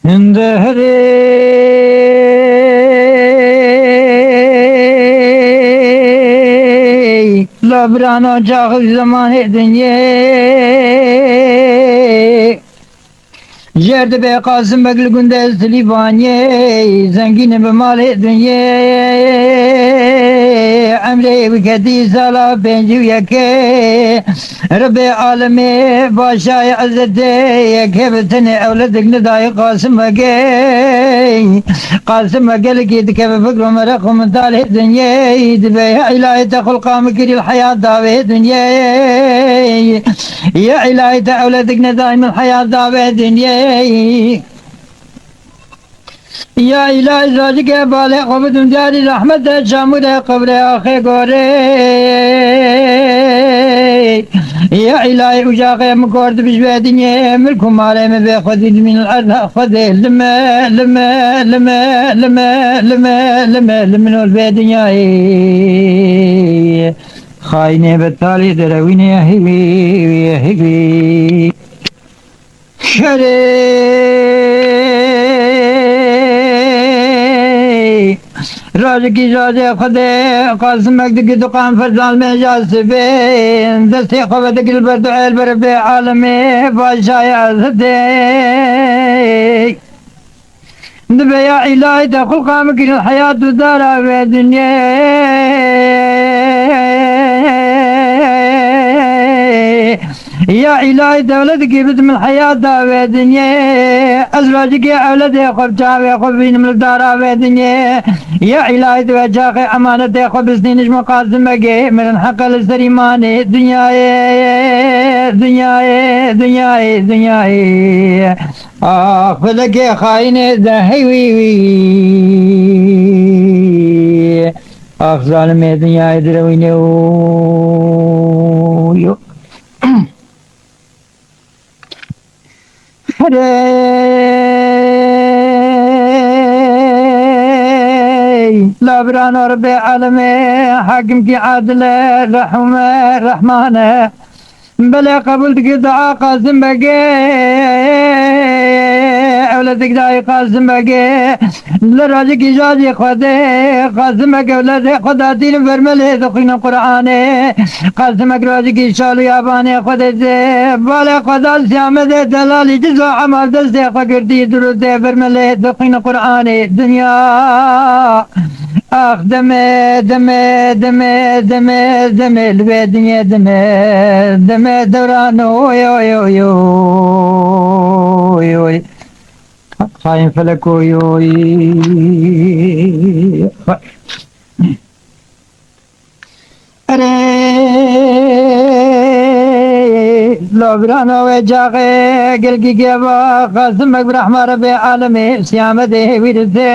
اندهری لبرانا جاغ زمان دنیا جرد به قاسم بگل گنده سلیبانی زنگین به مال دنیا عمره وکتی سالا پنجی و یکی رب عالمی باشای عزتی یکی بتن اولدک ندای قاسم بگی قاسم بگی لکی دکه بفکر و مرقم تاله دنیا دبی الهی تخلقا مکری الحیات داوه دنیا یا الهی تولدک ندای من الحیات داوه دنیا یا الهی زاجی که باله قبضم جاری رحمت شامل قبر آخه گوره یا الهی اجاق مکورد بشوه دنیا ملکو ماله مبه خودید من الارض خوده لما لما لما لما لما لما لمن البه دنیای خاینه بطالی دروینه هیوی هیوی شره راج کی راج خدا قاسم مجد کی دکان فرزان میں جاسبے دستے قوت کی برد عل برب عالم بادشاہ عزت دبیا الہی دخل قام کی الحیات دار و دنیا يا إلهي دولتك بسم الحياة داوي دنيا أزواجك أولاد يخب جاوي يخب بين من الدار دنيا يا إلهي توجاك أمانة يخب سنين نجم قاسم بقي من الحق للسريمان دنيا دنيا دنيا دنيا فلك يا خاين ذهوي ظالم دنيا درويني لابران رب العالمين حاكم کی عادل رحم رحمان بلا قبول کی دعا قاسم بگے اولادك داعي قاسم بگے لراجي کی جاجي خودے قاسم بگے اولاد خدا دین فرملے دخین قرآن قاسم بگے راجي کی شالو یابانے خودے سے بالا خدا سیامد دلالی جزو عمل دست خگردی درود فرملے دخین قرآن دنیا آخ دمه دمه دمه دمه دمه الوی دنیا دمه دمه دوران اوی اوی اوی اوی اوی خاين فلك اوی اوی لابران اوی جاغه گلگی گیبا قاسم برحمة رب عالمي سیامده ویرده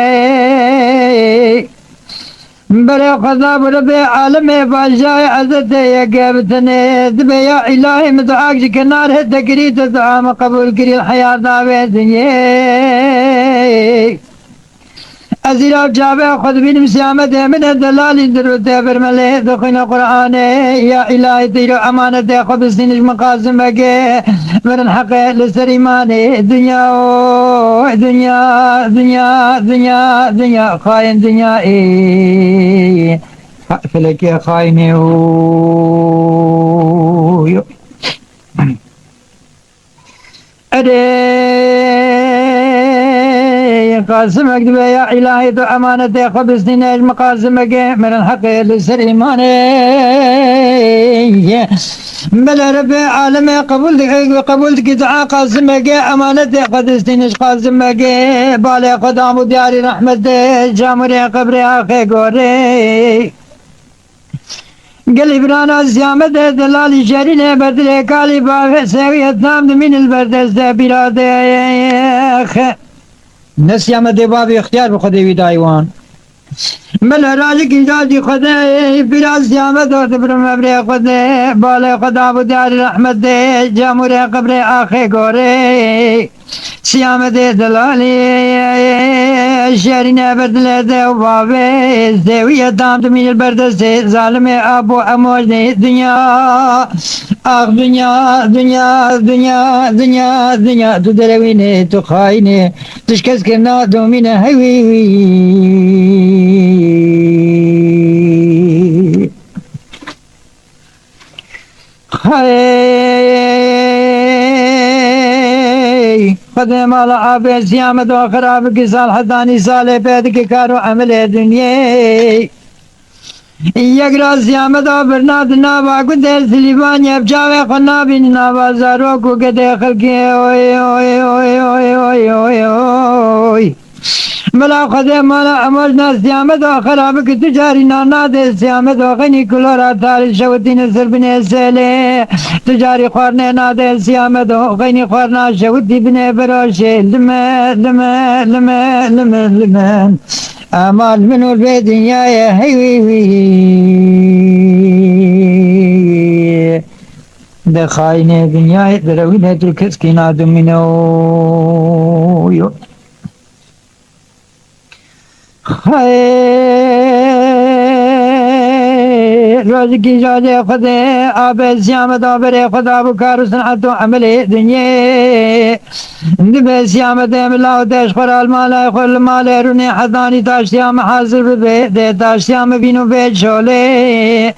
بلا خذاب رب عالم بادشاہ عزت يقبتني دبي يا إلهي مدعاك جكنار هدكري تدعام قبول كري الحياة دعوة دنيا أزيراب جابه خذ بين مسيامته من الدلال درود برمله دخين القرآن يا إلهي تيرو أمانته خذ سنج مقاسم بك من الحق للسريمان دنيا دنيا دنيا دنيا دنيا خاين دنيا إيه فلك يا خاين قاسم اكتب يا إلهي تو أمانة خبز نيج مقاسمك من الحق للسريمان بلا رب عالم قبولتك دعاء قاسمك أمانة خبز نيج قاسمك بالي قدام دياري رحمة جامري قبري آخي قوري قلب رانا زيامة دلالي شرينة بدري كالي بافي سوية نامد من البردس بلادي نسيامة بابي اختيار بخدي ويدايوان ملا راجك إجازي خدي بلا سيامة تبرم أبري خدي بالي خدا بدار رحمة جامري قبري آخي قوري سيامة دلالي الشعرين بردلته وبابي زاوية دامت من البردسة ظالم أبو أموج الدنيا آخ دنيا دنيا دنيا دنيا دنيا تدرويني تخايني تشكس كنا دومين هوي خدم على عابد سيامة وخراب كسال حداني سالي بيدك كارو عمل دنيا يقرأ سيامة برناد نابا قدر سليبان يبجاوي خنابين نابا زاروكو قدر خلقي اوي اوي اوي اوي اوي اوي اوي ملا خدم مالا أمرنا سيامة خرابك تجاري نانا سيامة غني كلورا تاري شوتين سربني سيلي تجاري خورنا نادي سيامة غني خورنا شوتي بني بروشي لما لما لما لما لما أمال منو البيدين يا هيوي دخاينة دنيا دروينة تركسكينا دمينو روز کی جاده خدا آب سیام دابر خدا بکار صنعت و عمل دنیا دب سیام دم لا دش خرال مال خل مال رونی حدانی تاشیام حاضر به ده تاشیام بینو به شوله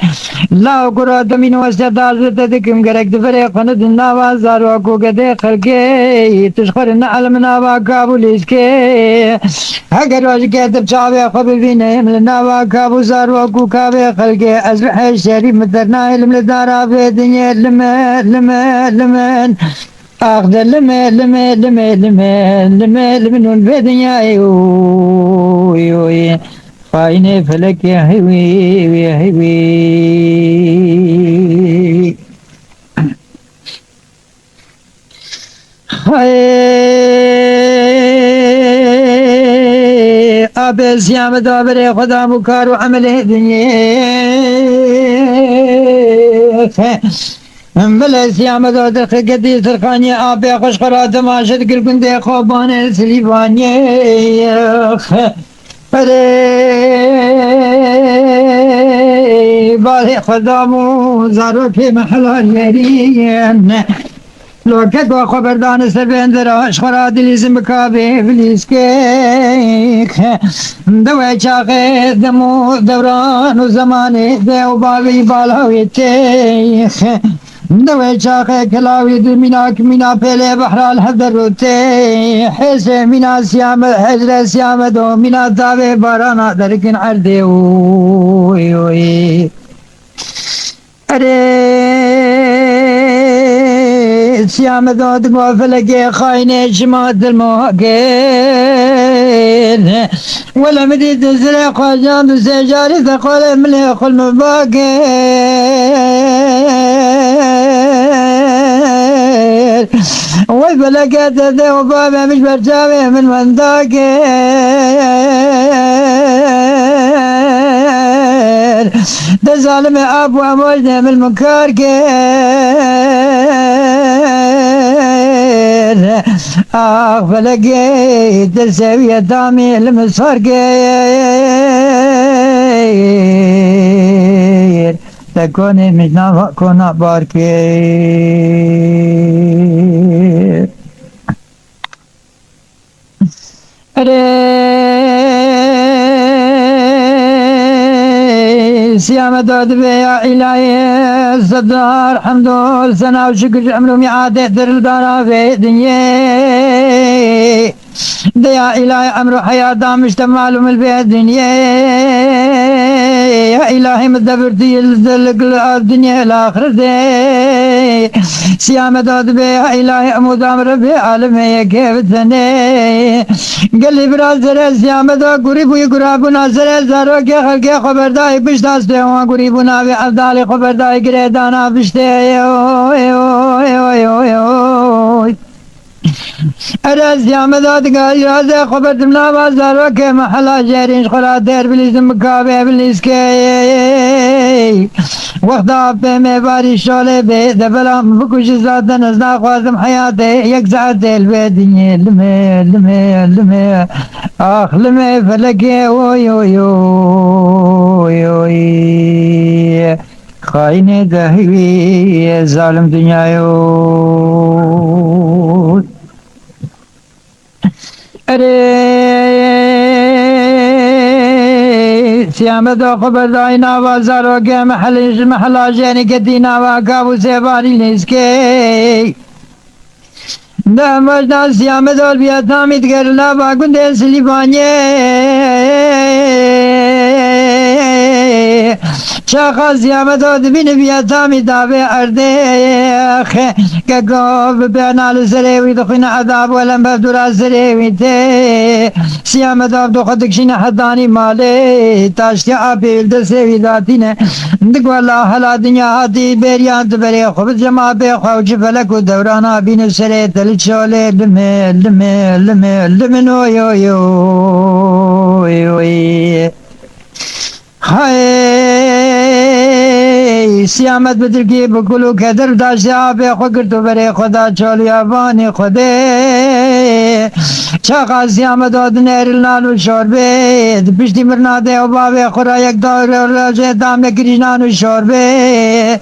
لا کرا دمینو استدار دکم گرک دفر خند نوازار و کو گده خلقه تشخر نعلم نوا کابل اسکه اگر روز کتب چاوه خب بینه من نوا کابوزار و کو کابه خلقه از الشريف مثلنا علم الدار في الدنيا لما لما لمن أخذ لما لما لما لما لما لمن في الدنيا يوي خاينة فلك يا هوي يا هوي أبي سيام دابر خدا بكار وعمل الدنيا بلا سيام دابر قدي سرخاني أبي خوش قرات ماشد قلبن دي خوبان سليبانيا بالي خدا مو زارو في محل يرين لو كتبوا خبردان سبندراش خراد الاسم كابي فليسكيك دوي شاقي دمو دوران وزماني دو بابي بالاويتيخ دوي شاقي كلاوي دميناك منا بيلي بحر الحذروتي حيس منا سيام حجر سيام دو منا تابي بارانا دركن عردي وي وي سيام دود قوفلك خاينة شمات المواقين ولا مديد زرق وجان سجاري ثقل مليخ المباقين ويبلقات ذو بابا مش برجاوي من ونداقين ده ظالم ابو اموجنا من المكاركين فلقيت السوية دامي المساركين تكوني مش نافق كونا باركين سيام دود بيا إلهي الصدار حمد والثناء والشكر عملهم يعادة در الدار في دنيا ديا إلهي أمر حياة دامش تمالهم البيت دنيا يا إلهي مدبرتي الدنيا الآخرة سيام دود بيا إلهي أمود أمر بعالمي كيف الثني قال لي برازر سيام دود قريب ويقراب ناصر زارو كي خلقي خبرداي بشتاسته وقريبنا بأفضال خبرداي قريدانا بشته أرز يا مداد قال يا خبرت من بازار وكي محلا جارين خلا دير بالاسم مكابي بالاسكي وقتا به میباری شاله به دبلم بکش زادن از نخوازم حیات یک ساعت دل به دنیا لمه لمه لمه آخ لمه فلکه اوی اوی اوی اوی خاین دهوی ظالم دنیایو اره سیامت و خبر داینا و زاروگه محلا جنی که دینا و کابو سیباری نیسکی ده مجد سیامت و بیتامیت کرلا و گنده سلیبانیه شاخ سیامت و دبین بیتامی دابه ارده که گوه بینال سریوی دخین عذاب ولن بدورا سریوی ته سیامت و دو خدکشین حدانی ماله تاشتی آبیل دسیوی داتینه دگو اللہ حلا دنیا حدی بیریان تبری خوب جمع بی خوچ فلک و دورانا بین سری تل چوله لمه لمه لمه لمه نو یو یو یو های سیامت بدر کی بکلو کدر داشته آب خوگر تو بره خدا چالی آبانی خوده چاقا سیامت آدن ایرلان و شوربه پشتی مرناده و باب خورا یک دار راجه دام کریشنان و شوربه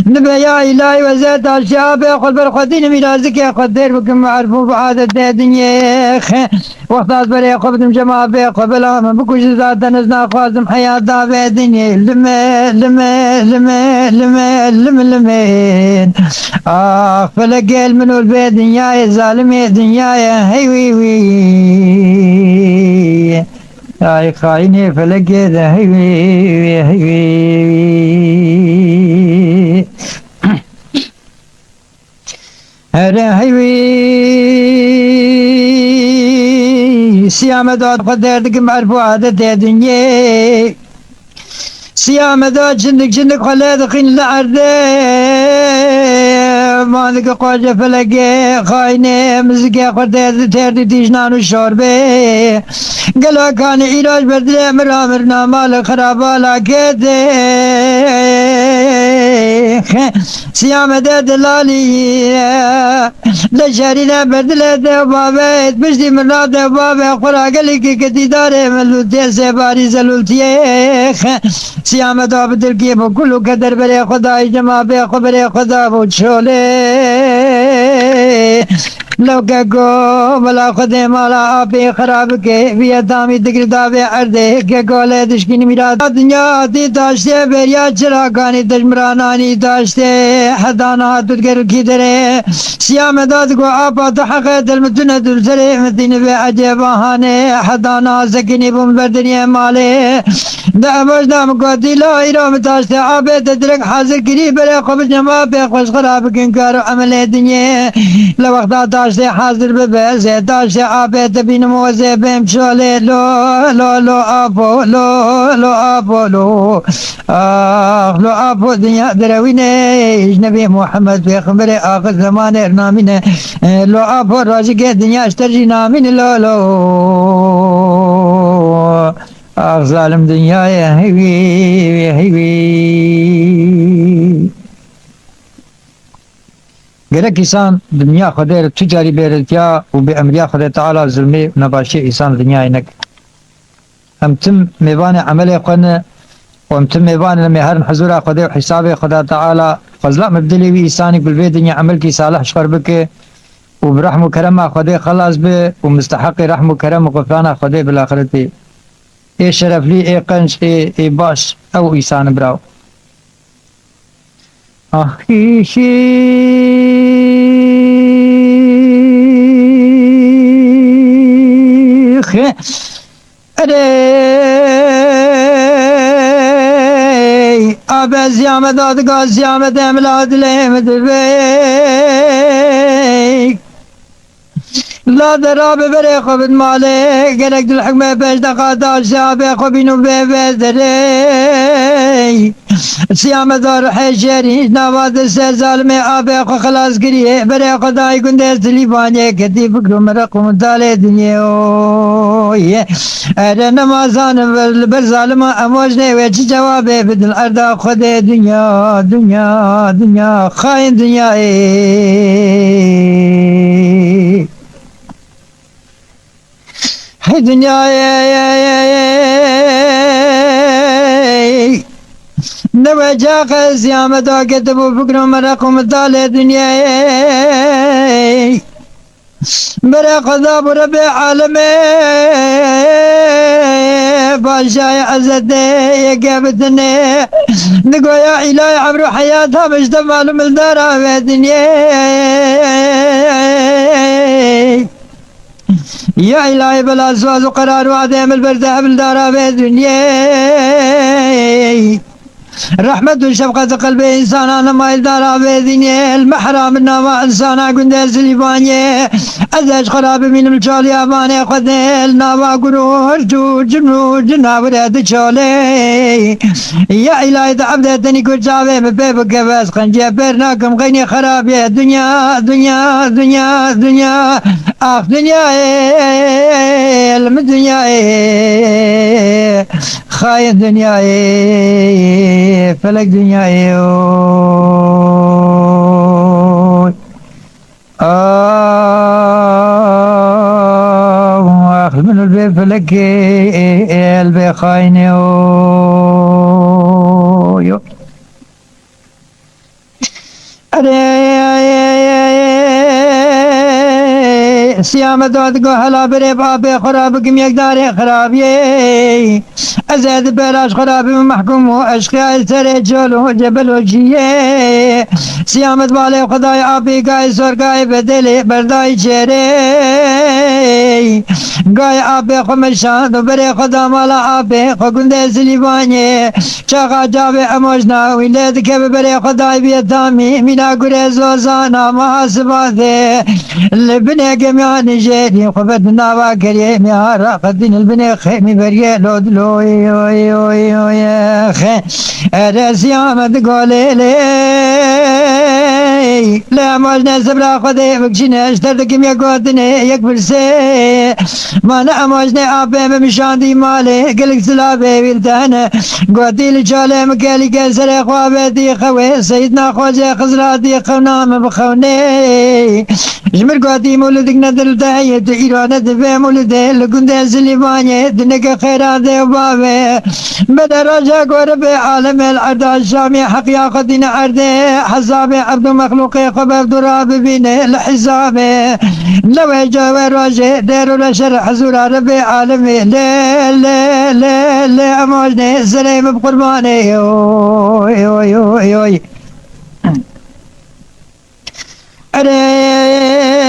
نبه یا الهی و زید داشته آب خود بر خودی نمیرازی که خود دیر بکن معرفو بعادت دنیا وقت از بره خوبتم جمع به قبلام بکش ذاتن از نخوازم حیات دابه دنیا لمه لمه لمه لمه لمه لمه آخ فلقل منو البي دنياي ظالمي دنياي هيوي وي يا خايني فلقل هيوي هيوي هذا هيوي سيامة داد قدرتك مرفوعة الدنيا سيامة داد شندك خلاد خين العرده مالك قاجة فلقه خاينه مزقه قدرت تردي تيجنان الشوربه قلوا كان علاج بدله مرامرنا مال خرابه لكده سيامة دلالي لشارينا بدله ده بابا بجدي مرنا بابا قرا قلق كدي داره ملوتي سباري زلولتي سيامة بدل كي بكل قدر بري خدا جمع بي خبري خدا بوشولي لو كاكو بلا خدي مالا آبي خراب كي بيتامي دقر دابي عرده كاكو لدشكين ميراد دنيا دي داشته بريا چراغاني دشمراناني داشته حدانا تدقر كي دره سيامة دادقو آبا تحقه دلمتونه دلسره مدين بي عجباهاني حدانا سكيني بوم بردنيا مالي دا مجدام قدي لا إيرام داشته آبي تدرك حاضر كري بري خوب جمع بي خوش خراب كنكارو عمل دنيا لوقتا داشته حاضر ببزه داشته آبه تبین موزه بهم شاله لو لو لو آبو لو لو آبو لو آخ لو آبو دنیا دروینه نبی محمد پیغمبر آخر زمان ارنامینه لو آبو راجی که دنیا اشترجی نامین لو لو آخ ظالم دنیای هیوی هیوی گره کسان دنیا خدا تجاری بیرتیا و به امریا خدا تعالی ظلمی نباشی انسان دنیا نک هم تم میوان عمل خونه و هم تم میوان مهر حضور خدا و حساب خدا تعالی فضل مبدلی وی انسانی بالبيت دنیا عمل کی صالح شکر بک و برحم و کرم خدا خلاص به و مستحق رحم و کرم و غفران خدا بالاخره ای شرف لی ای قنج ای باش او انسان براو ارے آب زیامت دادگاه زیامت املاد لیمت بیک لا دراب بره خوبت ماله گرک دل حکمه پیش دقا داشته آب خوبینو ببزره سیام دار حشری نواز سر ظالم آب خو خلاص کریه برای خدای گنده سلیبانیه کتی فکر مرقم دال دنیا اره نمازان بر ظالم اموج نه و چی جوابه بدل اردا خود دنیا دنیا دنیا خاین دنیا هی دنیا نوجا قسيام دا كتبوا فكر مرقم دال دنيا برا قضا برب عالمي باشا عزت يقابتني نقويا إلهي عبر حياتها مش معلوم الدارة في الدنيا يا إلهي بلا سواز وقرار وعدم البرده بالدارة في الدنيا رحمة وشفقة قلب إنسان أنا ما يدار بذني المحرم النوى إنسان قند سليباني أزاج خراب من الجال ياباني خذ النوى قرور جو جنو جناورة شالي يا إلهي عبدتني كل شعبي ببيبك بس خنجي برناكم غيني خراب يا دنيا دنيا دنيا دنيا آخ دنيا الدنيا خاين دنيا فلك دنيا آخر من البيت فلك البي خاين سیام داد گو هلا بره باب خراب کم یک داره خرابیه ازاد بلاش خراب محکوم و عشق سر جلو جبل و جیه سیامت والے خدای آبی گای سر گای بدل بردای چهره گای آبی خمشان و بره خدا مالا آبی خگنده سلیبانیه چاقا جاوی اموشنا ویلد که بره خدای بیتامی مینا گره زوزانا محاسباته لبنه گمیان جیری خبت ناوا کریه میارا قدین البنه خیمی بریه لود لوی اوی اوی اوی خی ارسیامت گوله لی لا موجنا سبرا خدي بكشنا اشترتك يا قوتني يكبر سي ما انا موجنا ابي بمشاندي مالي قلك سلابي بلتانا قوتي لجالي مكالي كسر اخوابتي خوي سيدنا خوجي خزراتي خونام بخوني جمر قوتي مولدك ندل تاية ايرانة دفع مولدي لكنت سليباني دنك خيرات وبابي بدا رجا قرب عالم الارض الشامي حق ياخدين ارضي حسابي عبد مخلوقي خبر دراب بيني لحسابي لو جاوي راجي ديرو لشر حزور ربي عالمي لي لي لي لي اموجني سليم بقرباني يوي يوي يوي يوي اري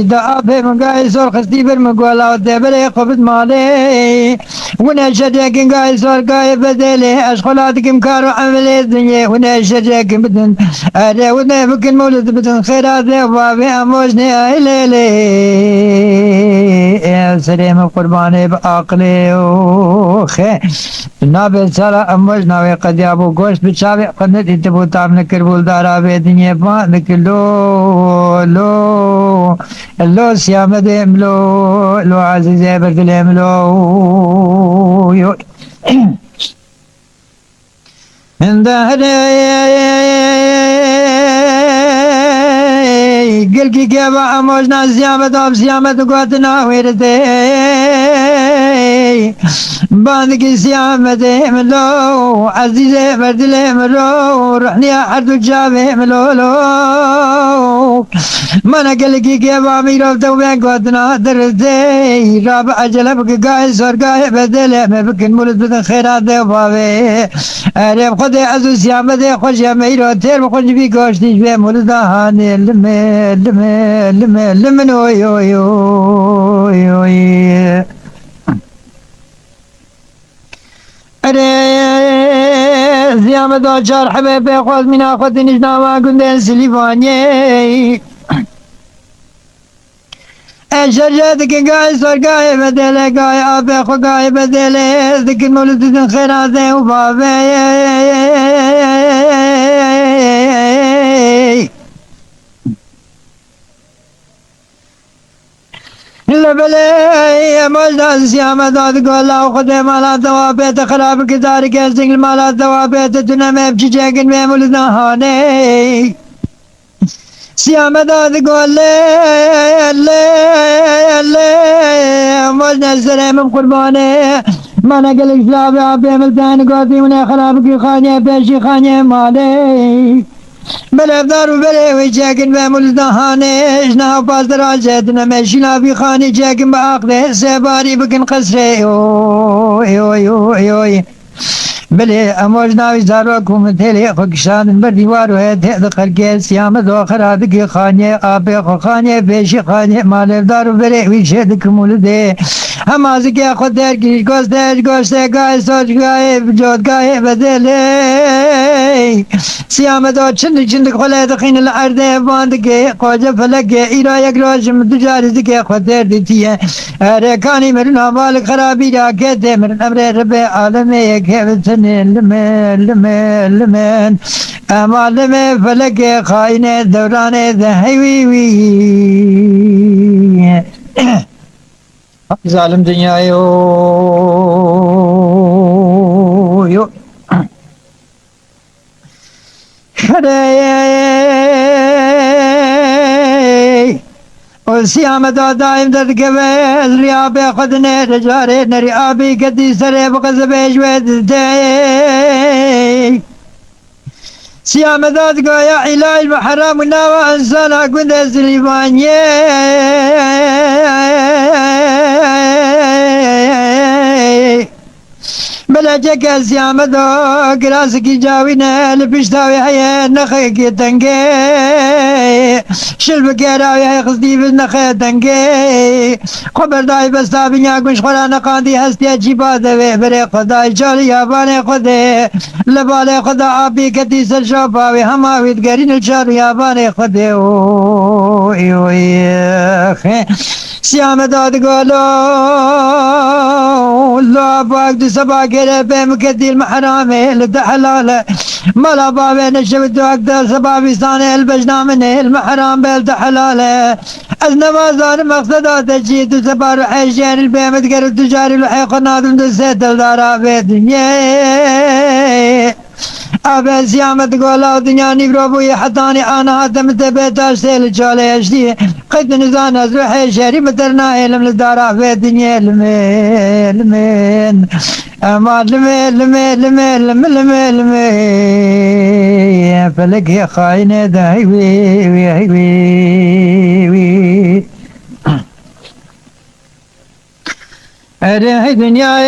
دا ابي مقاي سور خستي بر مقولا ودبري قبض مالي وانا شريك قاي سور قاي بدلي اشغلاتك مكارو عملي الدنيا وانا شريك بدن اري وانا بكن مولد بدن خيرات وبابي اموجني اي ليلي يا سليم قرباني بعقلي وخي نابل سارا اموجنا وقد يابو گوشت بچاوي قد نتبو تام نكربول دارا بدنيا ما نكلو لو لو سيام ديم لو لو عزيزي بردلم لو من دهري قلقي كيبا اموجنا سيامت اب سيامت قوتنا ويرتي باندك سيامت ملو عزيزي بردلي ملو رحني حرد الجابي ملو لو مانا قلقي كيبا ميرو توبين قوتنا درتي رابع جلبك قاي سور قاي بدلي مبكن مولد بدن خيرات بابي اريب خدي عزو سيامت خوش يا ميرو تير بخوش بي قوشتيش بي مولد هاني لمي لمي لمي لمن اوي اوي اوي اوي اري زيامة دوشار حبيبي خوز من اخوة نجنا ما قندين سليفاني شرجتك قاي صار قاي بدلي قاي ابي اخو قاي بدلي ذكر مولد خيراتي وبابي مجد سیامت داد گولا خود مالا دوابت خراب کداری که سنگل مالا دوابت تنم بچی جگن میمول دهانه سیامت داد گوله مجد سرم قربانه من اقل اشلاب عبی ملتان قوتي من خراب کی خانه پیشی خانه ماله بله دارو بله وی چکن به ملدهانه اشنا پاس درازت نمشینا بی خانی چکن به عقده سباری بکن قصره اوی بله اموج ناوی زارو کومت هلی خوکشان بر دیوارو ہے دخل کے سیامت و خراب کی خانی آبی خانی پیشی خانی ماله دارو بله وی چکن ملده هم از که خود در کیش گوشته گای سوچ گای جود گای بدله سیامت و چند خله دخین الارده باند که قوجه فلک ایرا یک روشم تجارت که خود در دیتیه رکانی مرن حوال خرابی را که ده مرن امر رب عالمه که بسن لمن امالم فلک خاین دوران ذهوی ظالم dünyayı yo o siyamet daim der gevel riyabe khadne rejare neri abi kedi sare baqaz bejwed de siyamet dad goya ilal mahram na insana gund zlimanye بلجك سيامة قراسك جاوينا لبشتاوي هيا نخيك تنقي شلبك يا راوي هيا خصدي بالنخي تنقي خبر داي بس تابين ياقوش خلانا قاندي هستي اجيبات بري خداي جالي ياباني خدي لبالي خدا عبي كتي سلشوباوي هماوي تقرين الشار ياباني خدي سیام داد گلو لا باقد سبا كده بمكدي المحرامي لتحلاله ملا بابي نشفت وقت سبا بيستاني البجنا من المحرام بلتحلاله أزنما زار مقصدات تجيد سبا روحيشين البيمت قرب تجاري لحي قناطم دسيت الدارا بيدنيه أبي سيامت قولا دنيا نبرو حتاني أنا هاتمت بيتاش سيل جالي أشتي قد نزان أزرحي شاري مترنا علم لدارا في الدنيا لمن أما لمن فلك يا خاينة دايوي أرحي دنيا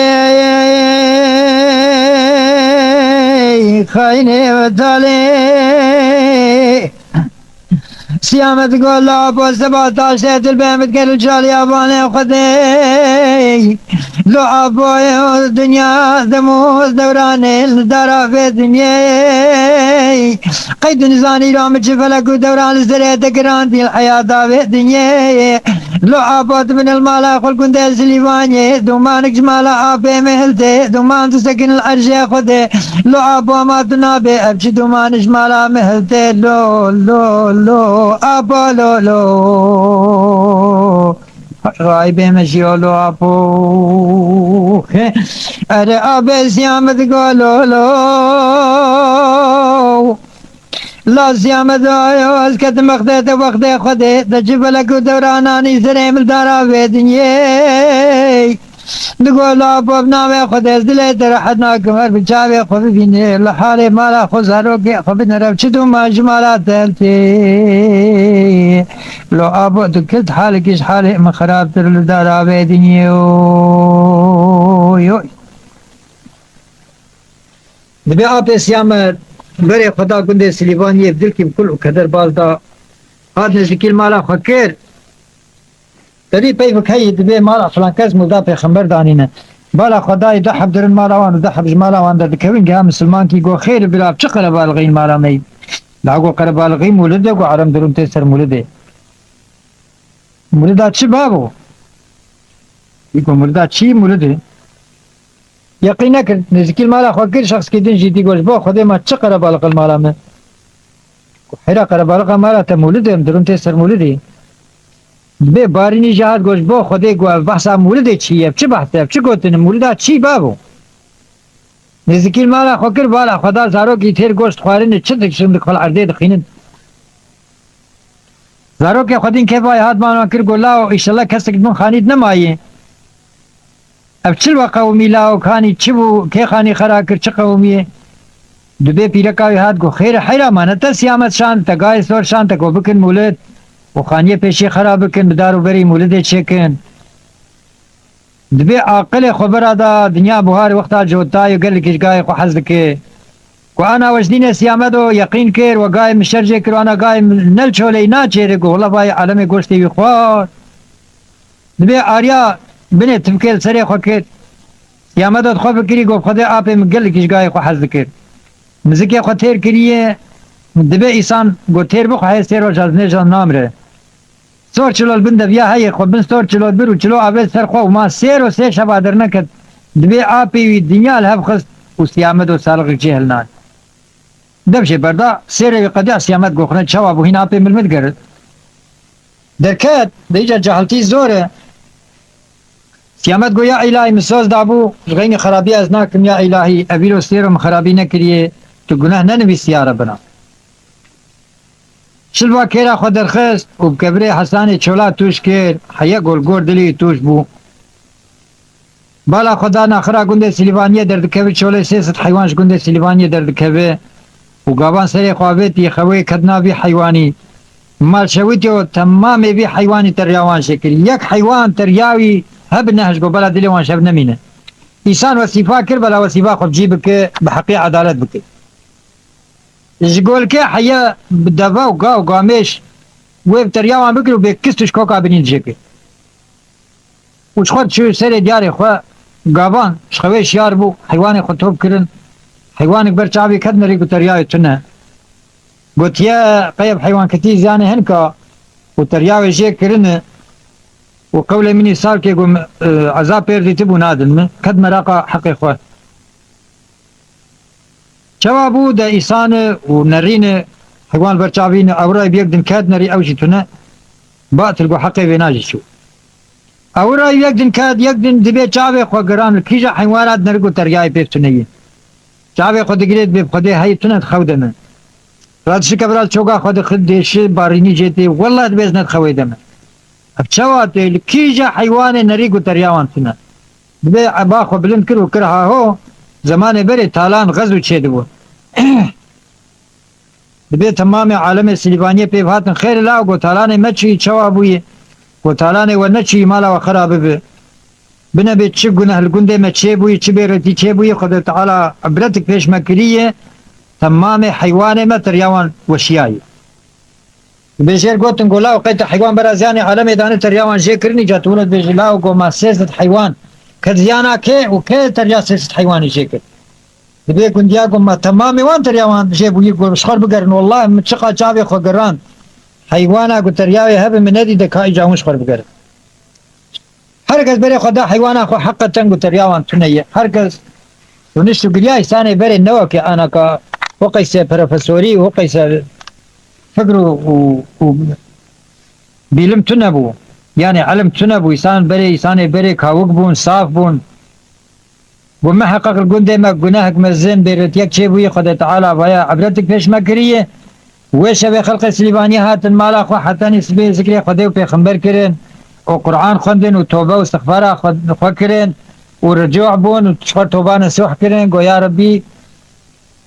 خاينة وتالي سيامت قول ابو 17 البيمت قال الجالي اباني وخذي لو ابوي الدنيا دموز دوراني الدارا في الدنيا قيد نزاني لو متشفلك ودوران الزريت قرانتي الحياة في الدنيا لو ابوت من المال خل كنت سليفاني دومانك جمالا ابي مهلتي دومان تسكن الارجي خذي لو ابو ما تنابي ابشي دومان جمالا مهلتي لو أبولو غايب مشيولو أبو أري أبي سيامت قولو لا سيامت آيو أسكت مخدت وقت خدت تجبلك دوراناني سريم الدارا في دنيا نقول أبو بناوي خدت دليت رحدنا كمر بجاوي خبي بيني لحالي مالا خزاروكي خبي نرب شدو ما جمالات تلتي لو أبو دكت حالك إيش حالي مخراب تر الدارا في دنيا دبي أبي سيامت بري خدا كنده سليفان يبدل كي بكل قدر بالدا هاد نزكيل مالا خكير تري بيفك هي دبي مالا فلان كاز ملدا پیغمبر دانينه بالا خداي دحب درن مالا وان دحب جمالا وان در دكوين جا مسلمان كي جو خير بلا بشقر بالغين مالا مي لاغو قرب بالغين مولده جو عرم درن تسر مولده مولده چه بابو يكون مولده چي مولده يقينا كر نزكيل مالا خكير شخص كدين جيتي گوش با خدای ما چقر بالغ المالا مي حرا قرب بالغ مالا ته مولده درن تسر مولده به بارینی جهاد گوش با خودی گو بحثا مولد چیه چه بحثه چه گوتن مولد چی بابو نزدیکی مالا خوکر بالا خدا زارو کی تیر گوشت خوارین چه دکشن دخل عرضه دخینن زارو که خودین که بای هات مانا کر گولا و ایشالله کسی که من خانید نمایی اب چل و قومی لاو خانی چی بو که خانی خرا کر چه قومیه دبی پیرکاوی هات گو خیر حیرا مانا تا سیامت شان تا گای سور شان تا گو بکن مولد و خانیه پیشی خراب بکن بدارو بری مولد چکن دبی عاقل خبر دا دنیا بوهار وقتا جوتای و گل کشگای خو حزد که و انا وجدین سیامدو یقین کر و گای مشرجه کر و انا گای نل چولی نا چیره گو والله بای عالم گوشتی بی خوار دبی آریا بینه تفکیل سری خو کر سیامدو خو بکری گو خود آپی گل کشگای خو حزد کر مزکی خو تیر کریه دبی ایسان گو تیر بخو های سیر و جازنه جان نامره سور چلو البنده بیا هایی خو بن سور چلو برو چلو آبه سر خو ما سیر و سیر شبا در نکد دبی آپی دنیا الهب خست و سیامدو سالق جهل نان دبشه بردا سیر قدع سیامت گو خونه چوا بو هین آپی ملمد گرد درکت دیجا جهلتی زوره سیامت گو یا الهی مسوز دابو غین خرابی از ناکم یا الهی ابیلو سیرم خرابی نکریه تو گناه ننویسی یا ربنا شلوا کیرا خود درخست و بکبره حسان چولا توش کر حیا گل گور دلی توش بو بالا خدا ناخرا گنده سلیبانیه دردکوه چوله سیست حیوانش گنده سلیبانیه دردکوه و گابان سری خوابتی خوی کدنا بی حیوانی مال شویتی و تمام بی حیوانی تریاوان شکل یک حیوان تریاوی هب نهج گو بلا دلی وان شب نمینه ایسان وصیفا کر بلا وصیفا خوب جیب که بحقی عدالت بکه جگول که حیا دوا و گاو گامش و تریاوان بکر و به کستش کوکا بنید جکه و خود چو سر دیار خو گابان شخوی شیار بو حیوان خود توب کرن حیوان بر چاوی کد نری کو تریاوی تنه گوتیا قیب حیوان کتی زیانه هنکا و تریاوی جه کرن و قول منی سال که گو عذاب پیر دیتی بو نادن من کد مراقا حقی خو جوابو دا ایسان و نرین حیوان بر چاوی اورای بیگ دن کد نری اوشی تنه باطل گو حقی بیناجی شو اورای یک دن کد یک دن دبی چاوی خو گران کیجا حیوانات نرگو تریاوی پیفتنه چاوی خود گرید به خود هی تنت خودمه رادش کبرال چوگا خود خود دیش بارینی جتی والله دبیز نت خویدمه اب چوات کیجا حیوان نریگو تریاوان تنه دبی عبا خو بلند کرو کرها هو زمان بری تالان غزو چیده بود دبی تمام عالم سلیبانی پیفاتن خیر لاو گو تالان مچی چوا بوی گو تالان و نچی مالا و خرابه بی بنا به چه گناه الگنده ما چه بوی چه بیرتی چه بوی خدا تعالی عبرتك پیش مکریه تمام حیوان ما تریاوان وشیایی بجیر گوتن گولا و قیت حیوان برازیان عالم دانه تریاوان جه کرنی جاتونت بجلاو گو ما سیست حیوان کدیانا که و که تریا سیست حیوانی جه کرد دبی گندیا گو ما تمام وان تریاوان جه بوی گو شخار بگرن والله مچقا چاوی خو گران حیوانا گو تریاوی هب من ندی دکای جاموش خور بگرن هر کس بره خدا حیوانا خو حق تنگو تریاوان تنیه هر کس ونشتو گلیای سانه بره نو که انا که وقیس پروفسوری وقیس فکر و بیلم تنبو یعنی علم تنبو ایسان بره کاوک بون صاف بون و محقق الگنده ما گناهک مزن بیرت یک چه بوی خدا تعالی بایا عبرتک پیش مکریه و شبه خلق سلیبانی هاتن مالا خو حتی نسبه ذکر خدا و پیغمبر کرن و قرآن خوندن و توبه و استغفار خو کرن و رجوع بون و چخور توبه نسوح کرن گو یا ربی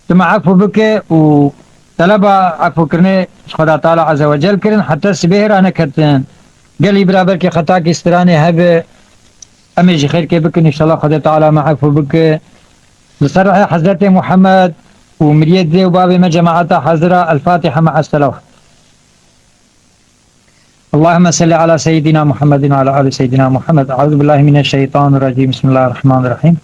تم عفو بکه و طلب عفو کرنے خدا تعالی عز و جل کرن حتی سبه رانه کرتن گلی برابر که خطا کی استرانه هبه امیجی خیر که بکن انشاءالله خدا تعالی ما عفو بکه بصرح حضرت محمد و مرید دی و باب مجمعات حضره الفاتحه مع السلام. اللهم صل على سيدنا محمد وعلى آل سيدنا محمد. أعوذ بالله من الشيطان الرجيم. بسم الله الرحمن الرحيم.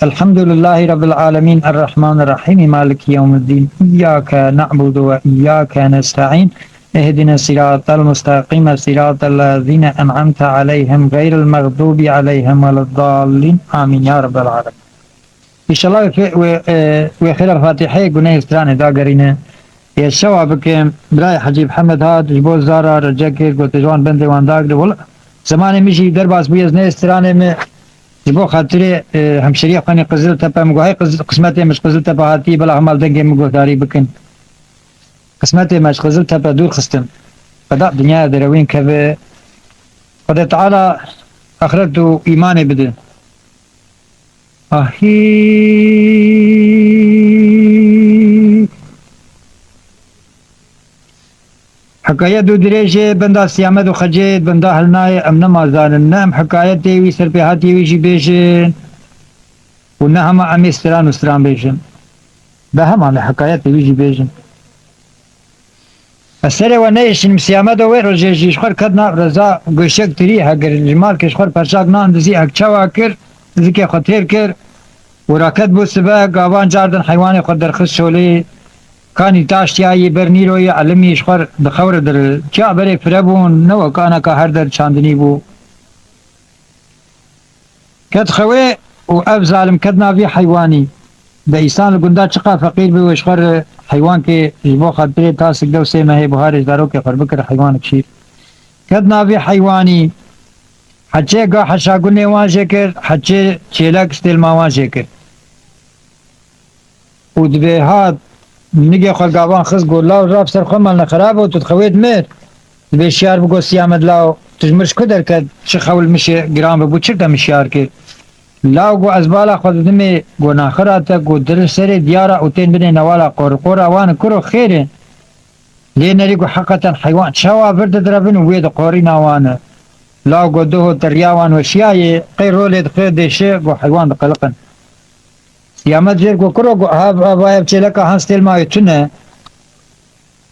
الحمد لله رب العالمين الرحمن الرحيم مالك يوم الدين. إياك نعبد وإياك نستعين. اهدنا الصراط المستقيم صراط الذين أنعمت عليهم غير المغضوب عليهم ولا الضالين. آمين يا رب العالمين. إن شاء الله وخير الفاتحة قناه استران دا قرينه يا شواب كم براي حجي محمد هاد جبو زارا رجاكي قلت جوان بندي وان داغري والله زمان مشي درباس بيز نستراني من جبو خاطري همشريه خاني قزل تبا مگو هاي قسمتي مش قزل تبا هاتي بلا عمل دنگي مگو داري بكن قسمتي مش قزل تبا دور خستم فدا دنيا دروين كبه خدا تعالى اخرته ايماني بده اهي حكاية دو دريجة بندا سيامد و خجيت بندا هلناي امنا مازان النام حكاية تيوي سرپيها تيوي جي بيشن و نهم امي استران و استران بيشن بهم عمي حكاية تيوي جي بيشن السري و نيشن مسيامد و رجي جي شخور كدنا رزا گوشك تري هگر جمال كشخور پرشاك نان دزي هك چوا كر ذكي خطير كر و راكد بو سبا قاوان جاردن حيواني خود درخص شولي كاني تاشتياي برنيروي علمي شخور دخور در چا بري فربون نو كانا كا هر در چاندني بو كد خوي و اب ظالم كدنا في حيواني دا إنسان الگندا چقا فقير بي وشخور حيوان كي جبو خاطري تاسك دو سيما هي بهارج دارو كي خربكر حيوان كشير كدنا في حيواني حچه گا حشاگونه وان شكر حچه چيلك ستيل ما وان شكر و دبي هاد نيجي خل قابان خص قول لا راب سر خمل خراب وتتخويت مير دبي شيار بقول سيامد لاو تجمرش كدر كد شخول مشي جرام ببو چرتا مشيار كي لاو قو ازبالا خود دمي قو ناخراتا قو در سري ديارا وتين بني نوالا قرقورا وان كرو خيرين لين ريقو حقا حيوان شوا فرد دربن ويد قوري ناوانا لاو قو دوهو ترياوان وشياي قير رولي دخير ديشي قو حيوان دقلقن سيامد جير قو كرو قو هاي بچلكا هنستيل ما يتونه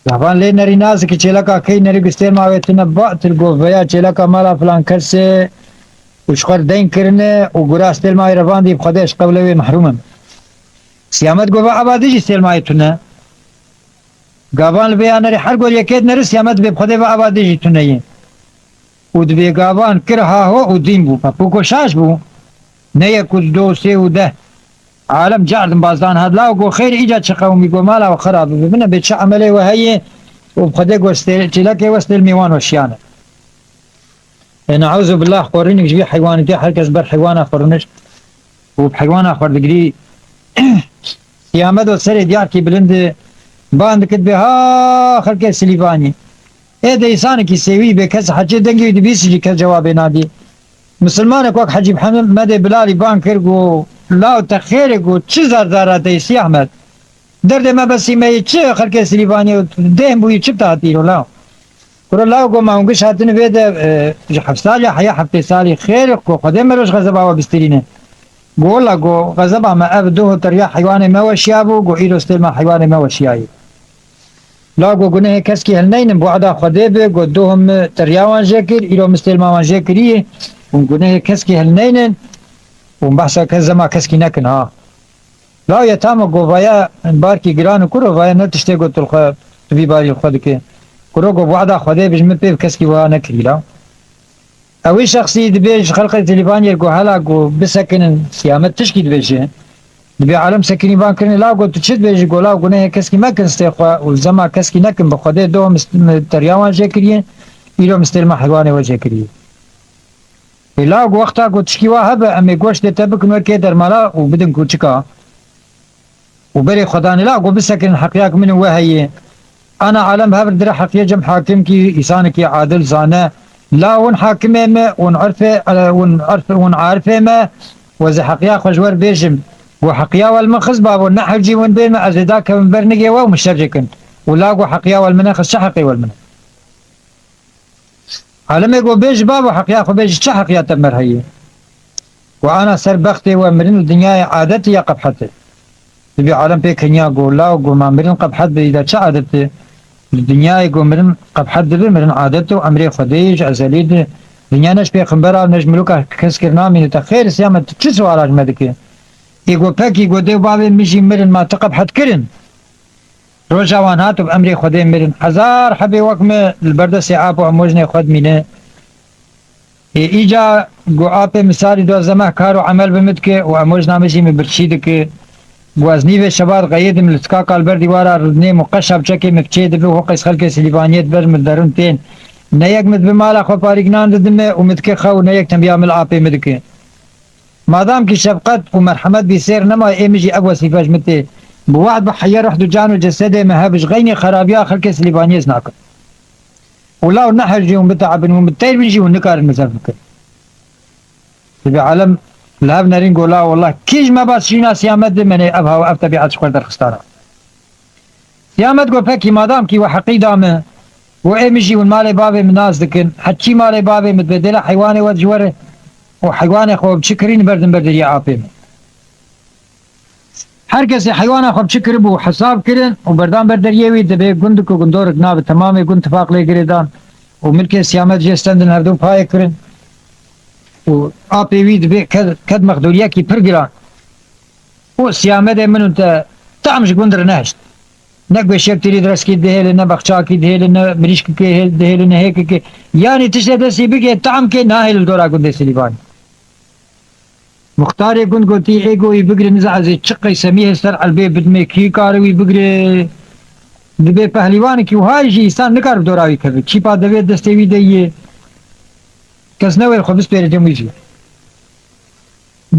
لابان لين نري نازك چلكا كي نري قستيل ما يتونه باعتل قو فيا چلكا مالا فلان كرسي وشخور دين كرنه وقرا استيل ما يرفان دي بخدش قبلوي محروما سيامد قو بابادي جي استيل ما يتونه قابان البيان نري حرقو يكيد نري سيامد بخده بابادي جي تونه ودبي قابان كرها هو ودين بو بوكو شاش بو نيكو دو سي وده عالم جعل بازدان هاد لا وقو خير ايجاد شقومي قو مالا وخراب بمنا بيتش عملي وهي وبخده قو تلاكي وستيل ميوان وشيانه نعوذ بالله قورينك جبي حيوان دي حركز بر حيوان اخرنش وبحيوان اخر دقري سيامد وسري دياركي بلند باند كتبه ها خلق سليفاني ايه ده انسان كي سيوي بكس حجي دنگي دي بيسجي كجواب نادي مسلمانك وقت حجي محمد مدى بلالي بان كرقو لا تخيرقو چه زرداراتي سي احمد درد ما بس ما چه خلق سليفاني دهم بوي چه بتاعتيرو لا كرو لا قو ما اونگش هاتن ويدا حفصالي حيا حفتي سالي خير قو قدم مروش غزبا وبسترينه قول لا قو غزبا ما ابدوه تريا حيواني ما وشيابو قو ايرو ستيل ما حيواني ما وشياي لا قو قنه كسكي هلنين بوعدا خديبه قو دوهم ترياوان جاكر ايرو مستيل ما وان جاكريه وقنه كسكي هلنين ومبحثا كزما كسكي نكن ها لا يتام قو ويا باركي جران كرو ويا نتشتي قو تلقى تبي باري خدك كرو قو بوعدا خديبه جمت بيب كسكي وانا كري لا اوي شخصي دبيج خلق تليفون يرقو هلا قو بسكن سيامت تشكي دبيجه دبي عالم سكني بان كرني لا قو تشد بيجي قو لا قو نه كسكي ما كن استيقوا والزما كسكي نكن بخده دو ترياوان جاكريه ايرو مستلما حيواني وجاكريه لا قو وقتا قو تشكي وهبه امي قوش ده تبكن وركي درمالا وبدن قو تشكا وبري خداني لا قو بسكن حقياك من وهي انا عالم هبر در حقيا جم حاكم كي انسان كي عادل زانه لا ون حاكمه ما ون عارفه ما وز حقيا خجور بيجم وحقيا والمخز باب النحجي ون بين ما ازداك من برنقي ومشرجكن ولاقوا حقيا والمناخ الشحقي والمناخ عالم يقول بيج باب وحقيا خو بيج شحقيا تمر هي وانا سربختي ومرن الدنيا عادتي يا قبحتي تبي عالم بي كنيا قول لا وقول ما مرن قبحت اذا عادتي الدنيا يقول مرن قبحت دبي مرن عادته امري خديج ازليد دنيا نش بيغمبر نش ملوكا كسكرنا من تخير سيامه تشي سوال مدكي يقول باكي يقول ديو بابي مشي مرن ما تقبحت كرن روجاوان هاتو بأمري خدي مرن هزار حبي وكمه البرده سعاب وعموجني خد منه إيجا قو آبي مثالي دو زمه كارو عمل بمدك وعموجنا مشي من برشيدك گوازنی به شبار قید ملتکا کالبر دیوارا رزنی مقشب چکی مکچه دبی و قیس خلک سلیبانیت بر مدرون تین نه یک مد بمالا خو پاریگنان ددمه و مدکه خو نه یک تنبیه مل آپی مدکه مادام که شفقت و مرحمت بيصير نما ايمجي ابو سيفاج متي بوعد بحيا روح جان وجسده مهابش غيني خرابيا خلك سليبانيز ناكل ولا نحر جيهم بتعب ومتير بيجي ونكار المسافر في عالم لهب نارين قولا والله كيج ما بس شينا سيامد من ابها وابتا بيعت شكر در خستارا سيامد قو فكي مادام كي وحقي دامه وايمجي والمالي بابي من ناس دكن حتشي مالي بابي متبدله حيواني وجوره وحيوان خوب شكرين بردن بردري عاپم هر کس حيوان خوب شكر بو حساب كرن وبردان بردريوي دبي گندك وگندور ناب تمام گند اتفاق لي گريدان وملك سيامت جستندن هردو پای كرن و آپي وي دبي كد مقدوريه كي پرگران و سيامت من انت تعمش گندر نهشت نك شكتري درسكي دهيل نه بخچاكي دهيل نه مريشك كي دهيل نه هيك كي يعني تشهد سيبك تعم كي ناهل دورا گند سليبان مختار گند گوتی ایگو ای بگری نزعزی چقی سمیه سر البی بدمه کی کاروی بگری دبی پهلیوانی کی وهای جی انسان نکار دوراوی کرد چی پا دوی دستوی دیه کس نوی خود بس پیره جمعی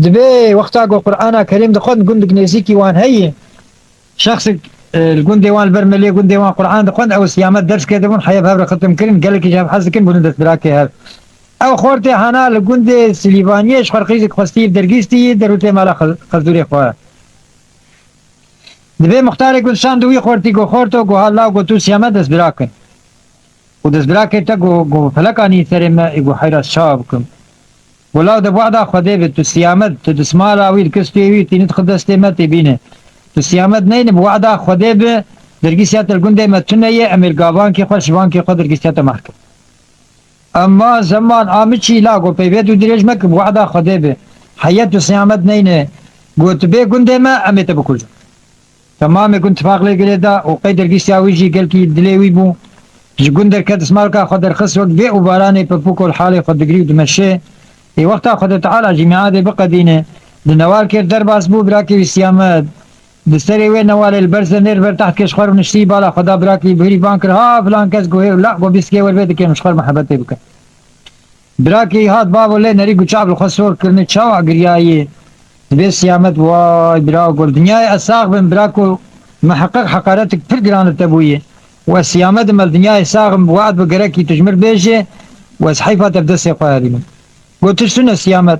دبی وقتا گو قرآن کریم دخود گند گنیزی کی وان هی شخص الگند وان البرملی گند وان قرآن دخود او سیامت درس که دبون حیب هبر ختم کرن گل کی جاب حز کن بلند دست براکه هر او خورته هانا لگند سلیبانیش خرقیز خستیف درگیستی دروته مالا خزدوری خواه دبی مختار گل شان دوی خورتی گو خورتو گو حالا گو تو سیامت دست براکن و دست براکه تا گو فلکانی سرم گو حیرات شاب کن ولاو دبو عدا خوده بید تو سیامت تو دسمالا وید کستوی تینید خدسته متی بینه تو سیامت نین بو عدا خوده بید درگیسیات الگنده متونه یه امرگابان که خود شبان که خود درگیسیات محکم اما زمان آمچی لاغو پیوید و دیرش مکم وعدا خوده به حیات و سیامت نینه گوت به گنده ما امیت بکوجو تمام گند تفاق لگلی دا و قیدر گیسی آویجی گل کی دلیوی بو جگندر کد اسمال کا خود رخص وقت بی و بارانی پر پوکو الحال خود دگری و دمشه ای وقتا خود تعالی جمعات بقدینه دنوال کر در باس بو براکی و سیامت دستری وی نوال البرز نیر بر تحت کش خور نشتی بالا خدا براکی بهری بانکر ها فلان کس گوه لا گو بیسکی ور بید که مشخور محبته بکن براکی هات بابو لی نری گو چاب الخصور کرنه چاو گریایی دبی سیامت وای براو گل دنیای اساق بن براکو محقق حقارتك پر گران تبویه و سیامت مل دنیای اساق بوعد بگرکی تجمر بیجه و اسحیفات بدست خواه من گو تشتون سیامت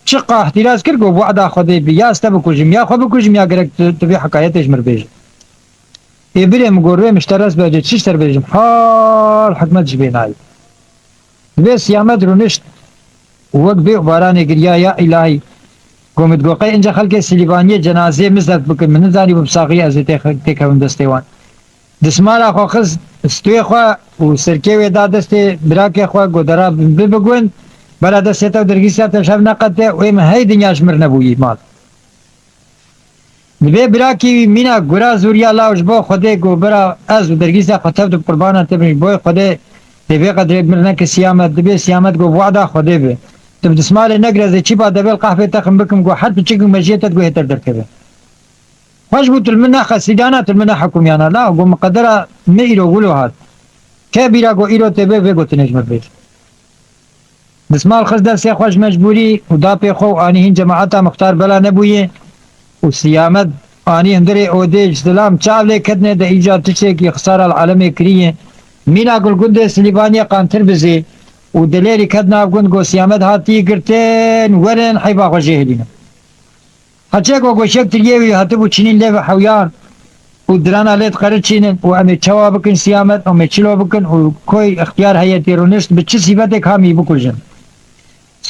چقا احتراز کرد گو وعدا خودی بی یا است بکوجم یا خو بکوجم یا گرک تبی حکایتش مر بیج ای بریم گوره مشترس بجه چیش تر بیجم حال حکمت جبینای بی سیامت رو نشت وقت بی باران گریا یا الهی گومت گوقی اینجا خلق سلیبانی جنازه مزد بکن من نزانی ببساقی از تکون دستیوان دسمالا خو خز استوی خو و سرکیوی دا دست براکی خو گودرا بگوین برا دستیتا و درگیسیتا شب نقده و ایم های دنیاش مر نبویی مال نبی براکی مینا گورا زوریا لاوش با خوده گو برا از و درگیستا خطب دو قربانا تبنی بای خوده دبی قدر مرنک سیامت دبی سیامت گو وعدا خوده بی تب دسمال نگرزه چی با دبی القحفه تخم بکم گو حد بچکم مجیتت گو هتر درکبه خوش بو تلمنا خسیدانا تلمنا حکومیانا لا گو مقدره می ایرو گلو هاد که بیرا گو ایرو تبی وی گو تنجمر بیش دسمال خز دست خوش مجبوری و دا پی خو آنی هین جماعتا مختار بلا نبویه و سیامت آنی هندر اوده اجتلام چاوله کدنه دا ایجاد تشه که خسار العالم کریه مینا گل گنده سلیبانی قانتر بزی و دلیری کدنا افگند گو سیامت هاتی گرتن ورن حیبا خوشه هلینه حچه گو شک تریوی حتی بو چینین لیو حویان و درانا لیت قرد چینن و امی چوا بکن سیامت و امی چلو بکن و کوئی اختیار حیاتی رو نشت بچه صفت کامی بکل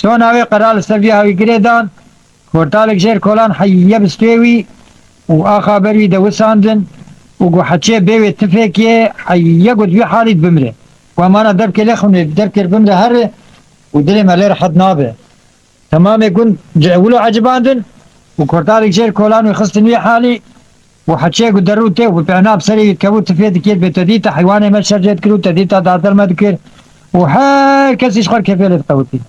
سون آوی قرال سلوی هاوی گریدان کورتالک جیر کولان حییه بستویوی و آخا بروی دوساندن و گو حچه بیوی تفیکیه حییه گو دوی حالید بمره و امانا درب که لخونه درب که بمره هر و دلی ملی رحد نابه تمام گون ولو عجباندن و کورتالک جیر کولان و خستن وی حالی و حچه گو دروته و بعناب سری کبو تفید کید به تدیتا حیوان مشر جید کرو تدیتا دادر مدکر و هر کسیش خور کفیلت قوتی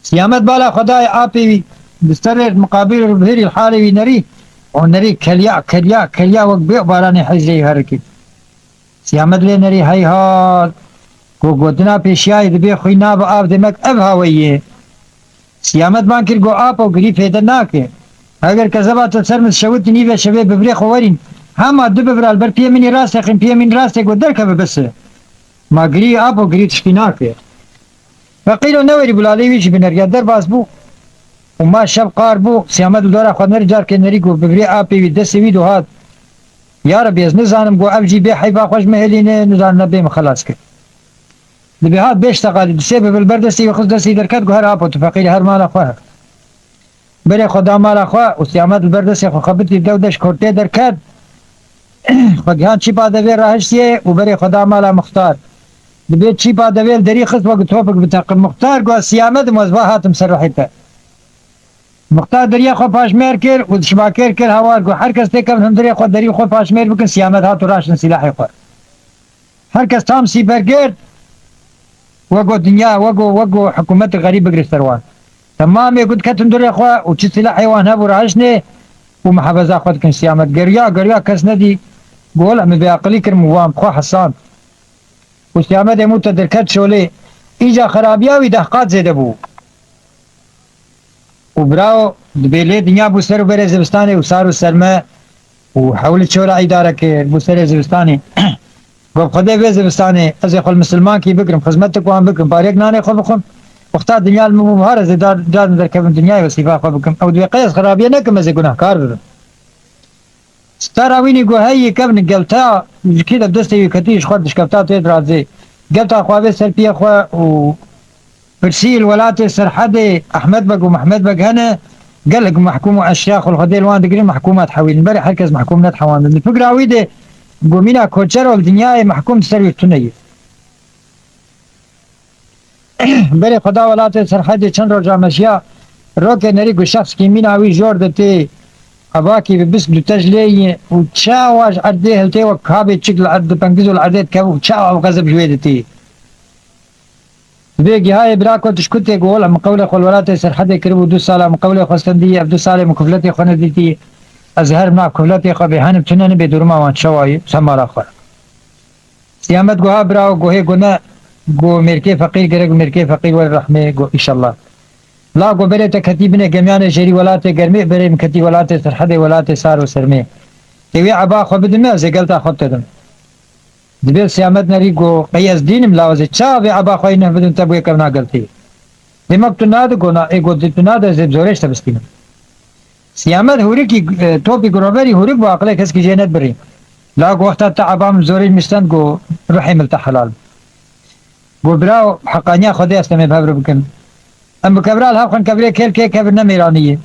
سیامت بالا خدای آپی بستر مقابل الظهير الحالي نري ونري كليا وقبيع باراني حزي هركي سيامد لي نري هاي هات قوتنا پیشیای دبی خوی ناب آب دمک اب هوایه سیامت بانکر گو آب و گری پیدا ناکه اگر کذبات سر مشوت نیوه شوه ببری خوارین هما دو ببرال بر پیمینی راست خیم پیمین راست گو درک ببسه ما گری آب و گری تشکی ناکه فقیلو نوری بلالی ویش بنرگا در باز بو و ما شب قار بو سیامت دورا خود نر جار که نری گو ببری آب پیوی دستی وی دو هات یا ربی از نزانم گو اب جی بی حیبا خوش مهلینه نزان نبیم خلاص که دبي هاد بيشتغل بسبب البردسي وخذ دسي دركات هر هابو تفقيل هر مال اخوه بري خدا مال اخوه واستعمال البردسي خو خبتي دودش كورتي دركات خديان چي بعد وير راهشيه وبري خدا مال مختار دبي چي بعد وير دري خص وقت توفق بتاق مختار جو سيامد مزباحات مسرحته مختار دريا خو پاشمير كير ودشباكير كير هوار جو هر کس تكم هم دريا خو دري خو پاشمير بكن سيامد هات راشن سلاح خو هر کس تام سي برگرد وقو دنيا وقو حكومات غريبة قريستروان تمام يقول كتن دور يا اخوة وشي سلاح حيوان هابو رعشني ومحافظة اخوات كن سيامت قريا كس ندي قول عمي بأقلي كرم وام خوا حسان وسيامت يموت دركات شولي ايجا خرابياوي دهقات زيده بو وبراو دبيلي دنيا بو سر وبري زبستاني وصاروا سلمة وحاولت شورا ادارة كي بو سر زبستاني گفت خدا ویز بستانه از خل مسلمان کی بکرم خدمت کو هم بکرم باریک نانه خو بخم وقتا دنیا المبهره زدار داد در کم دنیا و صفا خو بکم او دوی قیس خرابیه نکم از گناهکار بدم ستاراوینی گو هی کبن گلتا کید دستی کتیش خود دشکفتا تو درازی گلتا خو به سلپیه خو و برسي الولايات سرحد احمد بق ومحمد بق هنا قال لك محكوم اشياخ الخديل وان دقري محكومات حويل امبارح حركز محكومات حوان الفكره عويده قومينا كوتشر والدنيا محكوم تسوي التنية بري خدا ولات سرحد چند رجع مشيا روك نري کو شخص کی مینا وی جوړ دته اباکی بس د تجلی او چاواج عده هلته وکابه چګل عد پنګزول عدد کو چاو غضب جوړ دته بيجي هاي براكو تشكتي قول مقولة خلولات سرحد كربو 2 سال مقولة خستندية 2 سال مكفلتي خندتي ازهر ما كفلتي خو بهانم تنن بدورما وان شواي سمارا خو سيامت گوها براو گوه گنا گو مرکه فقیر گرگ مرکه فقیر ول رحمه گو ان شاء الله لا گو بره تكتيبنا جميعنا جري ولات گرمي بره مكتي ولات سرحد ولات سار وسرمي تيوي عبا خو بدمه زي قلتا خطتم دبير سيامت نري گو قياس دين ملاوزه چا به عبا خو نه بدون تبوي كنا غلطي دمك تناد گونا ايگو دتناد زي زورش تبستين سيامت هوري کی توپي گروبري هوري بو عقله کس کی جنت بري لا وقت تعبام زوري مستند گو رحم التحلال گو براو حقانيا خدي استمي بابر بكن ام كبرال هاخن كبري كيل كي كبرنا ميرانيه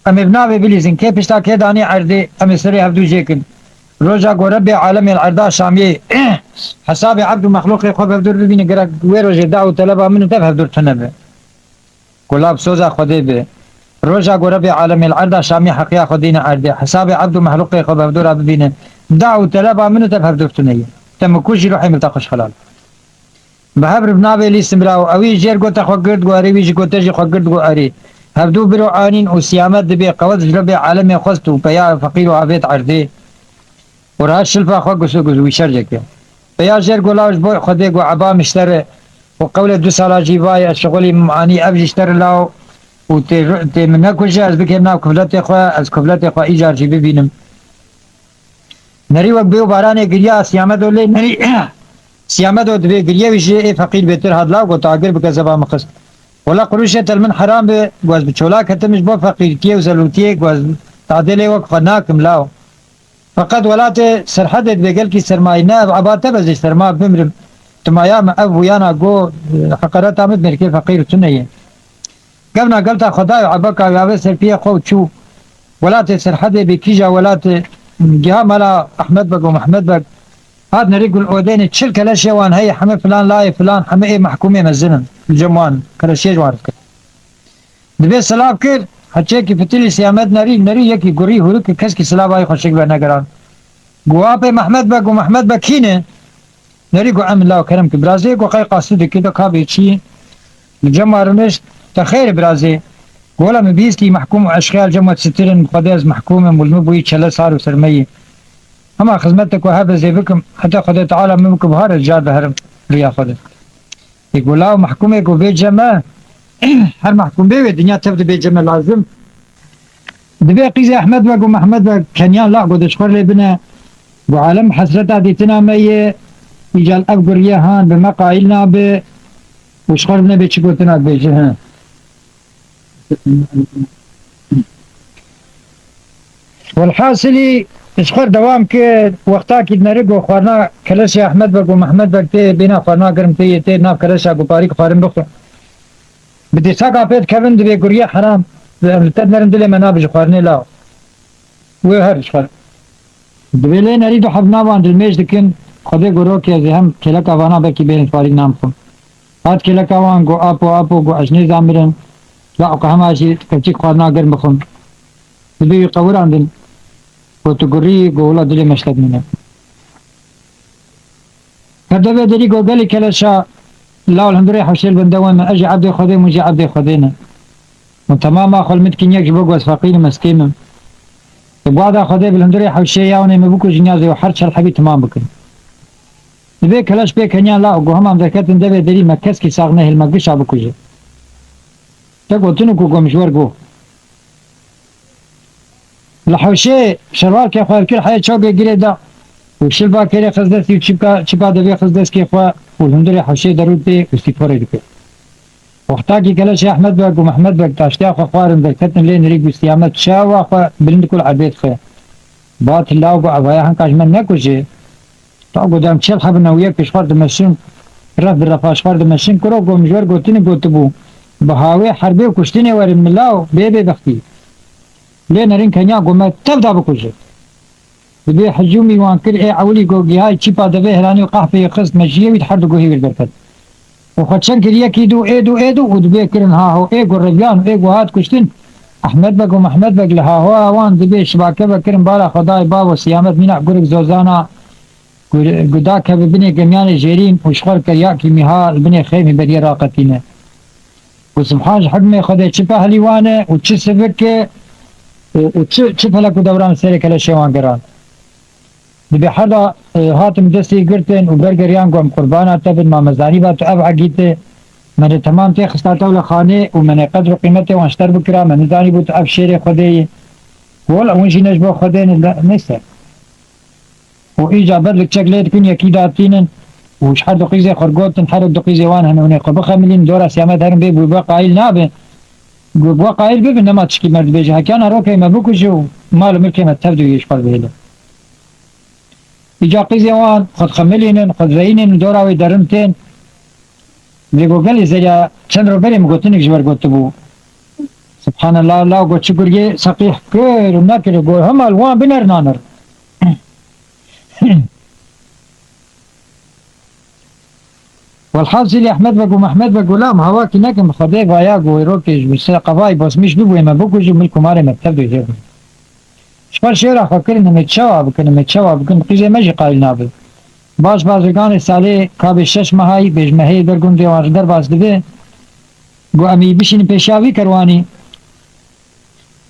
ام ابناوي بليزن كي بيشتا كي داني عرضي ام سري هبدو جيكن روجا گو رب عالم العرضا شامي حساب عبد مخلوق خو بابدور ببين گرا ويرو جدا طلبا من تفهم دور تنبه كلاب سوزا خدي به روجا گو رب عالم العرضا شامي حقيا خدينا عرضي حساب عبد مخلوق خو بابدور ببين دعو طلبا من تفهم دور تنيه تم كوجي روحي ملتقش خلال بهبر بنابه لي سمراو اوي جير گو تخو گرد گو اري ويج گو تجي خو گرد گو اري هبدو برو عانين او سيامت دبي قوز رب عالم خستو بيا فقير وعبيت عرضي ورا شلفا خو گسو گسو ويشرجك بيا جير گولاوش بو خدي گو عبا مشتري وقول 2 سال جيباي شغلي معاني ابجي اشتري لاو وتي من كوجا از بكنا كفلتي خو از كفلتي خو ايجار جيبي بينم نري وق بيو بارانه گريا سيامت ولي نري سيامت ودبي گريا ويجي فقير بيتر هادلا گو تاجر بكذبا مخص ولا قروشه المن حرام به گوز بچولا كتمش بو فقير كي وزلوتي گوز تعدل وق فناكم لاو فقد ولات سرحد بقل کی سرماینا عباته بز سرما بمرم تمايا ما ابو يانا گو حقرات امد مركي فقير تنيه قبنا قلت خداي عبك يا سرفيه خو تشو ولات سرحد بكيجا ولات جها ملا احمد بق ومحمد بق هاد نريقل اودين تشل كلا شيوان هي حمي فلان لاي فلان حمي ايه محكومه مزنن الجموان كلا شي جوار دبي سلام كير حچه فتيلي سيامد نري يكي غوري هورك كسكي سلام اي خوشك بنا گران گواب محمد بق ومحمد بق كينه نريقو عم الله كرم برازي گو قاي قاصد كده كابي شي الجمهور مش تخير برازي ولا مبيسلي محكوم اشغال جمع سترن خداز محكومه والمبوي تشلا صار وسرميه اما خدمتك وهذا زي بكم حتى خدای تعالى منكم هذا الجاد هرم لياخذ يقول لا محكومه يقول بيت جمع هر محكوم به الدنيا تبدا بيت جمع لازم دبي قيزي احمد بق ومحمد بق كنيان لا قد اشخر لي بنا وعالم حسرتها ديتنا مي يجال ابقر يهان بما قايلنا ب وشخر بنا بيتشكوتنا بيجهان والحاصلي اشخر دوام که وقتا کی نرگو خورنا کلش احمد بگو محمد بگته بینا خورنا گرم تی ناف کلش ابو طارق خارم بخو بدي ساقا بيت كevin دبي قريه حرام تدمرن دلي منابج خورني لا وهر اشخر دبي لي نريد حبنا وان الميج دكن خدي گرو که زهم کلک اوانا بکی بین طارق نام خو هات کلک اوان گو اپو گو اجنی زامرن لا قهماشي كتشيك خورنا گرم بخون دبي قوران دن وتقري قولا دلي مشهد منه كدبي دلي قولي كلاشا لا الحمد لله حوشيل بندوان اجي عبد خدي مجي عبد خدينا وتماما خل متكن يك بقوا اسفاقين مسكين بعد خدي بالحمد لله حوشي ياوني مبوكو جنازه وحرش الحبي تمام بكن دبي كلاش بي كنيا لا قو هم ذكرت دبي دلي مكس كي ساغنه المقش ابو كوجي تقولتنو كو مشوار قو لحوشي شروال كي خوار كل حياة شوقي قريدا وشل با كيري خزدسي وشبا دبي خزدس كي خواه والحمد لله حوشي درود بي واستغفاري دكي وقتا كي كلاش احمد بك ومحمد بك تاشتي اخو خوارم ذكرتن لين ريق باستيامت شاوا اخو بلند كل عبيد خير بات الله وقو عبايا هنكاش من نكوشي تاقو دام تشل حبنا وياك اشخار دمشن رف بالرفا اشخار دمشن كرو قو مجور قوتيني قوتبو بهاوي حربي وكشتيني ورم ملاو بيبي بختي لين رين كنيا قوم تبدا بكوجه بدي حجومي وان كل اي عولي جو هاي تشيبا دبي هراني وقحفه خص مجيه ويتحرد جو هي بالبركه وخدشن كريا كيدو ايدو ودبي كرن ها هو اي جو رجان اي جو هات كشتين احمد بق ومحمد بق لها هو وان دبي شباكه بكرن بالا خداي باب وسيامت مينا قرق زوزانا قداك ببني جميان جيرين وشخر كريا كيميها البني خيمي بدي راقتينا وسبحان حكمي خداي تشيبا هليوانه وتشسبك وتشوف هلك دوران سيري كلا شوان قران دبي حدا هاتم دستي قرتن وبرجريان قوم قربانا تبن ما مزاري بات ابع جيته من تمام تي خستاته لخانه ومن قدر قيمته واشتر بكرا من داني بوت ابشيري خدي ولا ونشي نجبو خدين نسا واجابت لك شكلت كن يكيداتين وش حد دقيزه خرجوت حد دقيزه وان هنا قبخ مليون دولار سيامات هرم بي بقى قايل نابه بقى قايل بي انما تشكي مرد بيجي كان روكي ما بكجو مال ملكي ما تبدو يشقل بهله إجا قيزي وان خد خملين خد رينين دوراوي درمتين بيقو قال زي چند رو بريم قوتنك جبر قوتبو سبحان الله الله قوت شكر يه سقيح كير ونكر قو هم الوان بنر نانر والحاصل احمد بقو محمد بقو لا ما هواكي نكم خديك ويا قو يروكيش بس قضاي بس مش دوبو ما بوكو ملكو ماري مكتبدو يجيبو شپر شعر فکر نمیتشوا بکن قیزه مجی قایل نابد باش بازرگان ساله کاب 6 ماهی بیش ماهی درگون دیوار در باز دبه گو امی بشین پیشاوی کروانی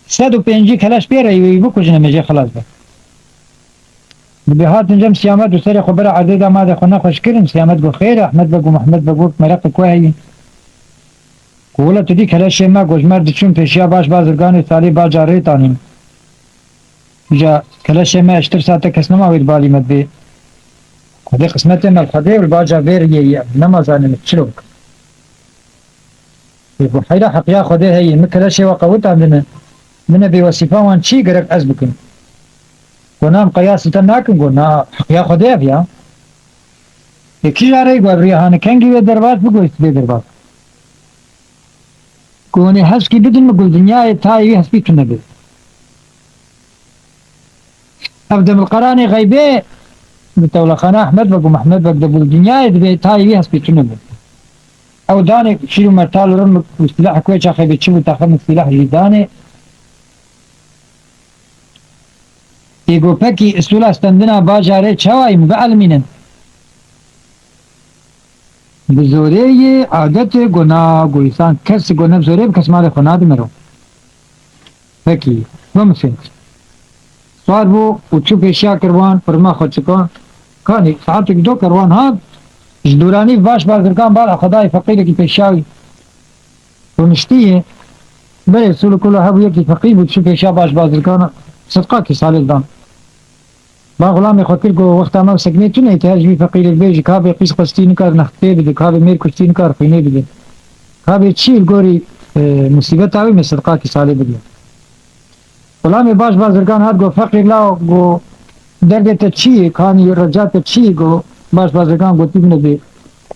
105 کلاش پیره وی بکوج نمیجه خلاص به بهات نجم سیامت و سر خبر عدد ما ده خونه خوش کرن سیامت گو خیر احمد بگو محمد بگو مرق کوهی کولا تدی کلاش ما گوجمر دچون پیشیا باش بازرگان ساله با جاری تانیم جا كلاش ما اشتر ساعته كس نما ويد بالي مدبي هذه قسمتنا الخدي والباجا بير نما زان متشلوك يبو حيلا حقيا خدي هي مكلاش وقوت عندنا من بوصفه وان شي غرق ازبكن ونام قياس تناكن قلنا حقيا خدي بيا يكي جاري غبريهان كنگي درباز بگو است درباز كوني حسكي بدن مقول دنيا تاي حسبي كنبي أبدم القراني غيبي بتولى خنا أحمد بقو محمد بقو دبول الدنيا يدبي تاي بيها سبيتونه أو داني شيلو مرتال رم وسلاح كويش أخي بتشوفوا تاخذ سلاح جداني يقول بكي السولا استندنا باجاري شواي مبعلمين بزوري عادت گناه گویسان کس گناه بزوري بكس مال خناد مرو فکی ممکن سوار بو و چو پیشیا کروان پرما خود چکان کانی ساعت دو کروان ها جدورانی باش بازرگان بار خدای فقیر کی پیشاوی و نشتیه بله سولو کلو هبو یکی فقیر بود چو پیشیا باش بازرگان صدقه کی سال دان با غلام خاطر کو وقت ما سکنه تو نه تهج بی فقیر بیج کابه قیس قسطین کار نخته بده کابه میر کشتین کار خینه بده کابه چی گوری مصیبت آوی میں صدقه کی سال بده غلام باش بازرگان هات گو فقیر لا گو درد تا چی کانی رجات چی گو باش بازرگان گو تیب نده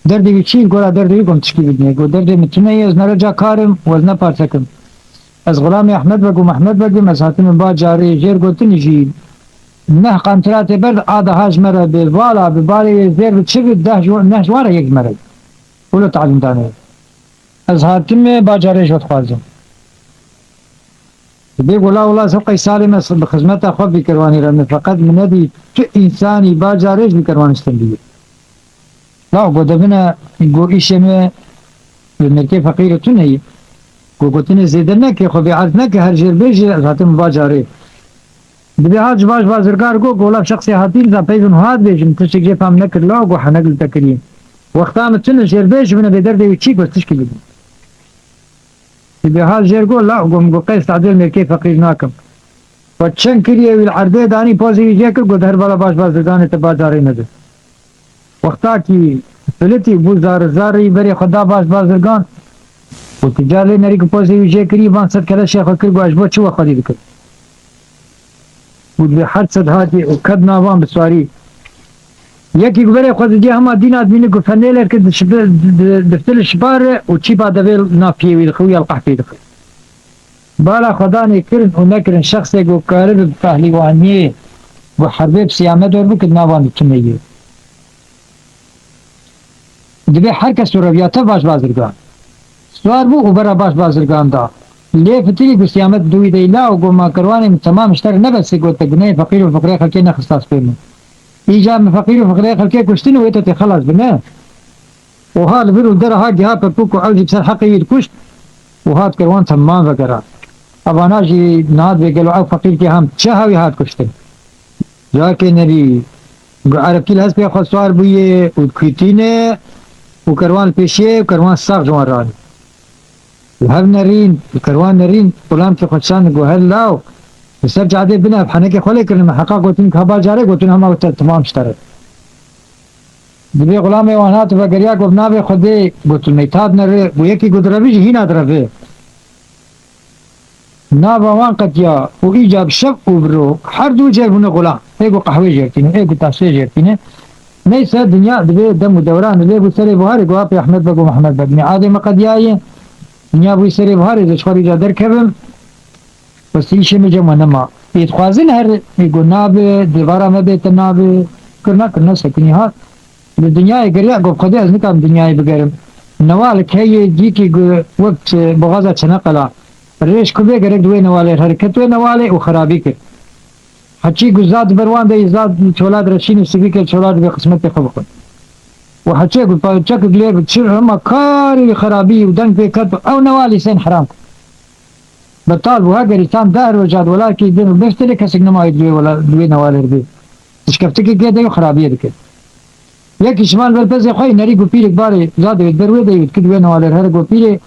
درد چی گورا درد گم تشکی بدنه گو درد متونه از نرجا کارم و از نپارتکم از غلام احمد بگو محمد بگو مساتم با جاری جیر گو تنجی نه قنطرات برد عاده هاج مره بالوالا ببالي زير بتشبه ده نه جواره یک مره ولو تعلم دانه از هاتم باجاره شد خوازم بيقول لا والله سوق سالم بخدمته خو بكرواني رمي فقط من ندي انساني باجارش بكروان استنبيه لا قدبنا جو ايشمه المركي فقيره تنهي قوتنا زيدنا كي خو بيعرفنا كي هر جير بيجي هاتم باجاره بهاج باش بازرگار کو گولا شخص حاتین ز پیون هات بیجم تشکی فهم نکر لا گو حنقل تکریم وقتا متن شیر بیج من به درد چی کو تشکی بده بهاج جیر گو لا گم گو قیس تعدل مرکی فقیر ناکم وچن کریه ویل عرضه دانی پوزی جکر گو در بالا باش بازرگان ته بازاری نده وقتا کی فلتی بو زاری بری خدا باش بازرگان و تجاری نری کو پوزی جکری وان صد کله شیخ کر گو اجبو چو خدی بکر بود به حد صد هاتی و کد ناوان بسواری یکی گوره خود دی همه دین آدمینه گو فنیلر که دفتر شباره و چی با دویل نافیوی دخوی القحفی دخوی بالا خدا نکرن و نکرن شخصی گو کارب پهلیوانیه و حربه بسیامه دور بکد ناوان بکنیه دبی هر کس رویاته باش بازرگان سوار بو و برا باش بازرگان دا ليه فتيلي بسيامات دوي ديلا وقوما كرواني تمام اشترك نبس قلت تقنيه فقير وفقري خلكي نخصاص فينا إيجا من فقير وفقري خلكي كشتين ويتا تخلص بنا وهذا بيرو درا ها جهاب ببوكو عوزي بسر حقي يدكشت وهذا كروان تمام وقرا أبانا جي ناد بيقلوا عو فقير كي هم تشاهوي هاد كشتين جاكي نبي عرب كي الهز بيخوض سوار بويه ودكويتينه وكروان بيشيه وكروان ساق جوان راني هر نرين الكروان نرين غلام کے خدشان گو هر لاو سر جاده بنا بحنه کے خولے کرنے حقا گوتن کھابا جارے گوتن ہما تمام شتره دبی غلام وانات و گریا گو بناوے خودے گوتن میتاد نره گو یکی گو دروی جی نا دروی نا وان قطیا و ایجاب شب و برو هر دو جربونه غلام ایگو قهوه جرتینه ایگو تاسوی جرتینه نیسا دنیا دبی دم و دوران دبی گو سر بوهاری گو اپی احمد بگو محمد بگنی عادی مقدیایی دنیا بوی سری بهاری دشخواری جا در کبم بس ایشه می جمع نما ایتخوازن هر میگو نابه دیوارا مبیت نابه کرنا سکنی ها دنیای گریا گو خودی از نکام دنیای بگرم نوال که جی کی وقت بغازه چنقلا ریش کبه گرک دوی نواله حرکتوی نواله و خرابی کرد حچی گو زاد بروان ده زاد چولاد رشین سبی که چولاد به قسمت خوب خود و حچی گو پاچک گلیر بچر همه کاری خرابی و دنگ پیکت او نوالی سین حرام بطال و اگر ایتان دار و جاد ولا کی دین بفتری کسی نمایی دوی نوالی ربی تشکفتی که گیده و خرابی دکر یکی شمال بلپزی خوی نری گو پیرک باری زاده وید بروی دیوید که دوی نوالی هر گو پیره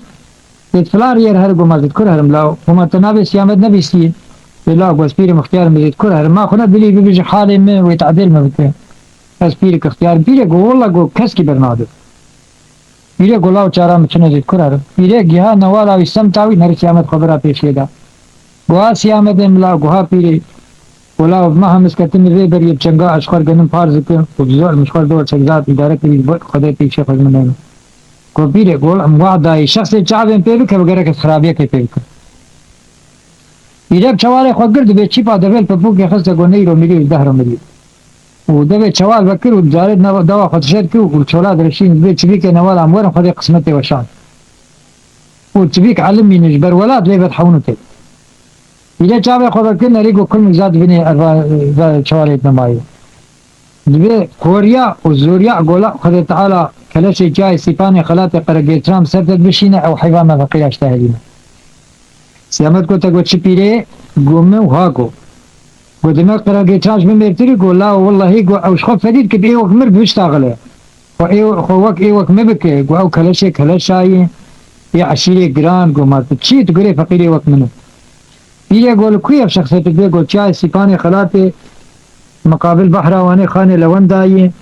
ایت فلان یر هر گو مزد کر هرم لاو و ما تنابی سیامت نبیستی بلا گو از پیر مختیار مزید کر هرم ما خونه بلی ببیج حالی من و تعدیل مبکر از پیرک اختیار پیره گو والله گو کس کی برناده پیره گو لاو چارا مچنه زید کر هرم پیره گیها نوالا و سمتاوی نر سیامت خبره پیشه دا گوها سیامت املا گوها پیره ولا ما هم اسكتن ذي بري بچنگا اشخار گنم فارز کن و بزار مشخار دور چگزات اداره کری خدا پیش خود منه کو پیره گول ام وعده شخص چاوین پیرو که وگره که خرابیه که پیرو پیره چوال خود گرد به چی پا دول پپو که خسته گونه رو میری ده رو میری و دو چوال وکر و زارد دوا خود شد که و چولا درشین به چبی که نوال امور خود قسمت وشان و چبی که علم می نجبر ولاد وی بدحونه ته ایده چاوه خود که نری گو کل مزاد بینه اروا چوالت نمایی دبی کوریا و زوریا گولا خود تعالی کلش جای سیپان خلات قرگیترام سرتد بشینه او حیوان فقیر اشتهدینه سیامت کو تا گو چی پیره گومه و ها گو گو دماغ قرار گیتراش بمیرتری گو لا والله گو اوش خوب فدید که بیوک مر بشتاغله خو وک ایوک مبکه گو او کلشه کلشایی یا عشیره گران گو ما چی تو گره فقیری وک منو پیره گول کوی اف شخصیت بی گو چای سیپان خلات مقابل بحراوانی خانه لوندایی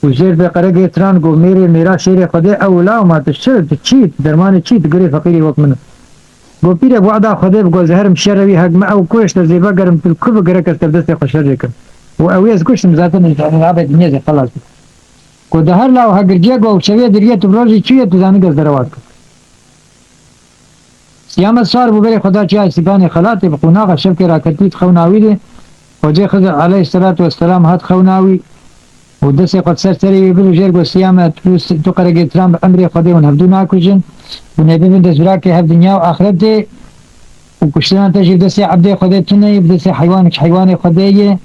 وزیر به قرار گیتران گو میرا شیر خدا اولا و ما تشتر چی درمان چی تو گره فقیری وک منو گو پیره وعدا خدا بگو زهرم شروی هجم او کوش تزیبا گرم تل کب گره کس دست خوشر ریکم و اویز کشتم ذاتن رابط نیز خلاص کو ده هر لاو هگرجه گو شوی دریه تو بروزی چیه تو زانی گز دروات کن سیامت سار بو بری خدا چیه سیبان خلاتی بقوناغ شبک راکتیت خوناوی ده و جه خضر علیه السلام هات خوناوی و دسته قد سر سری بلو جیر گو سیامت تو قرگی ترام بأمری خدا و نهبدو ناکوشن و نبی من دزوراکی هف دنیا و آخرت ده و کشتنا تجیب دسته عبد خدا تنه بدسته حیوان خدایه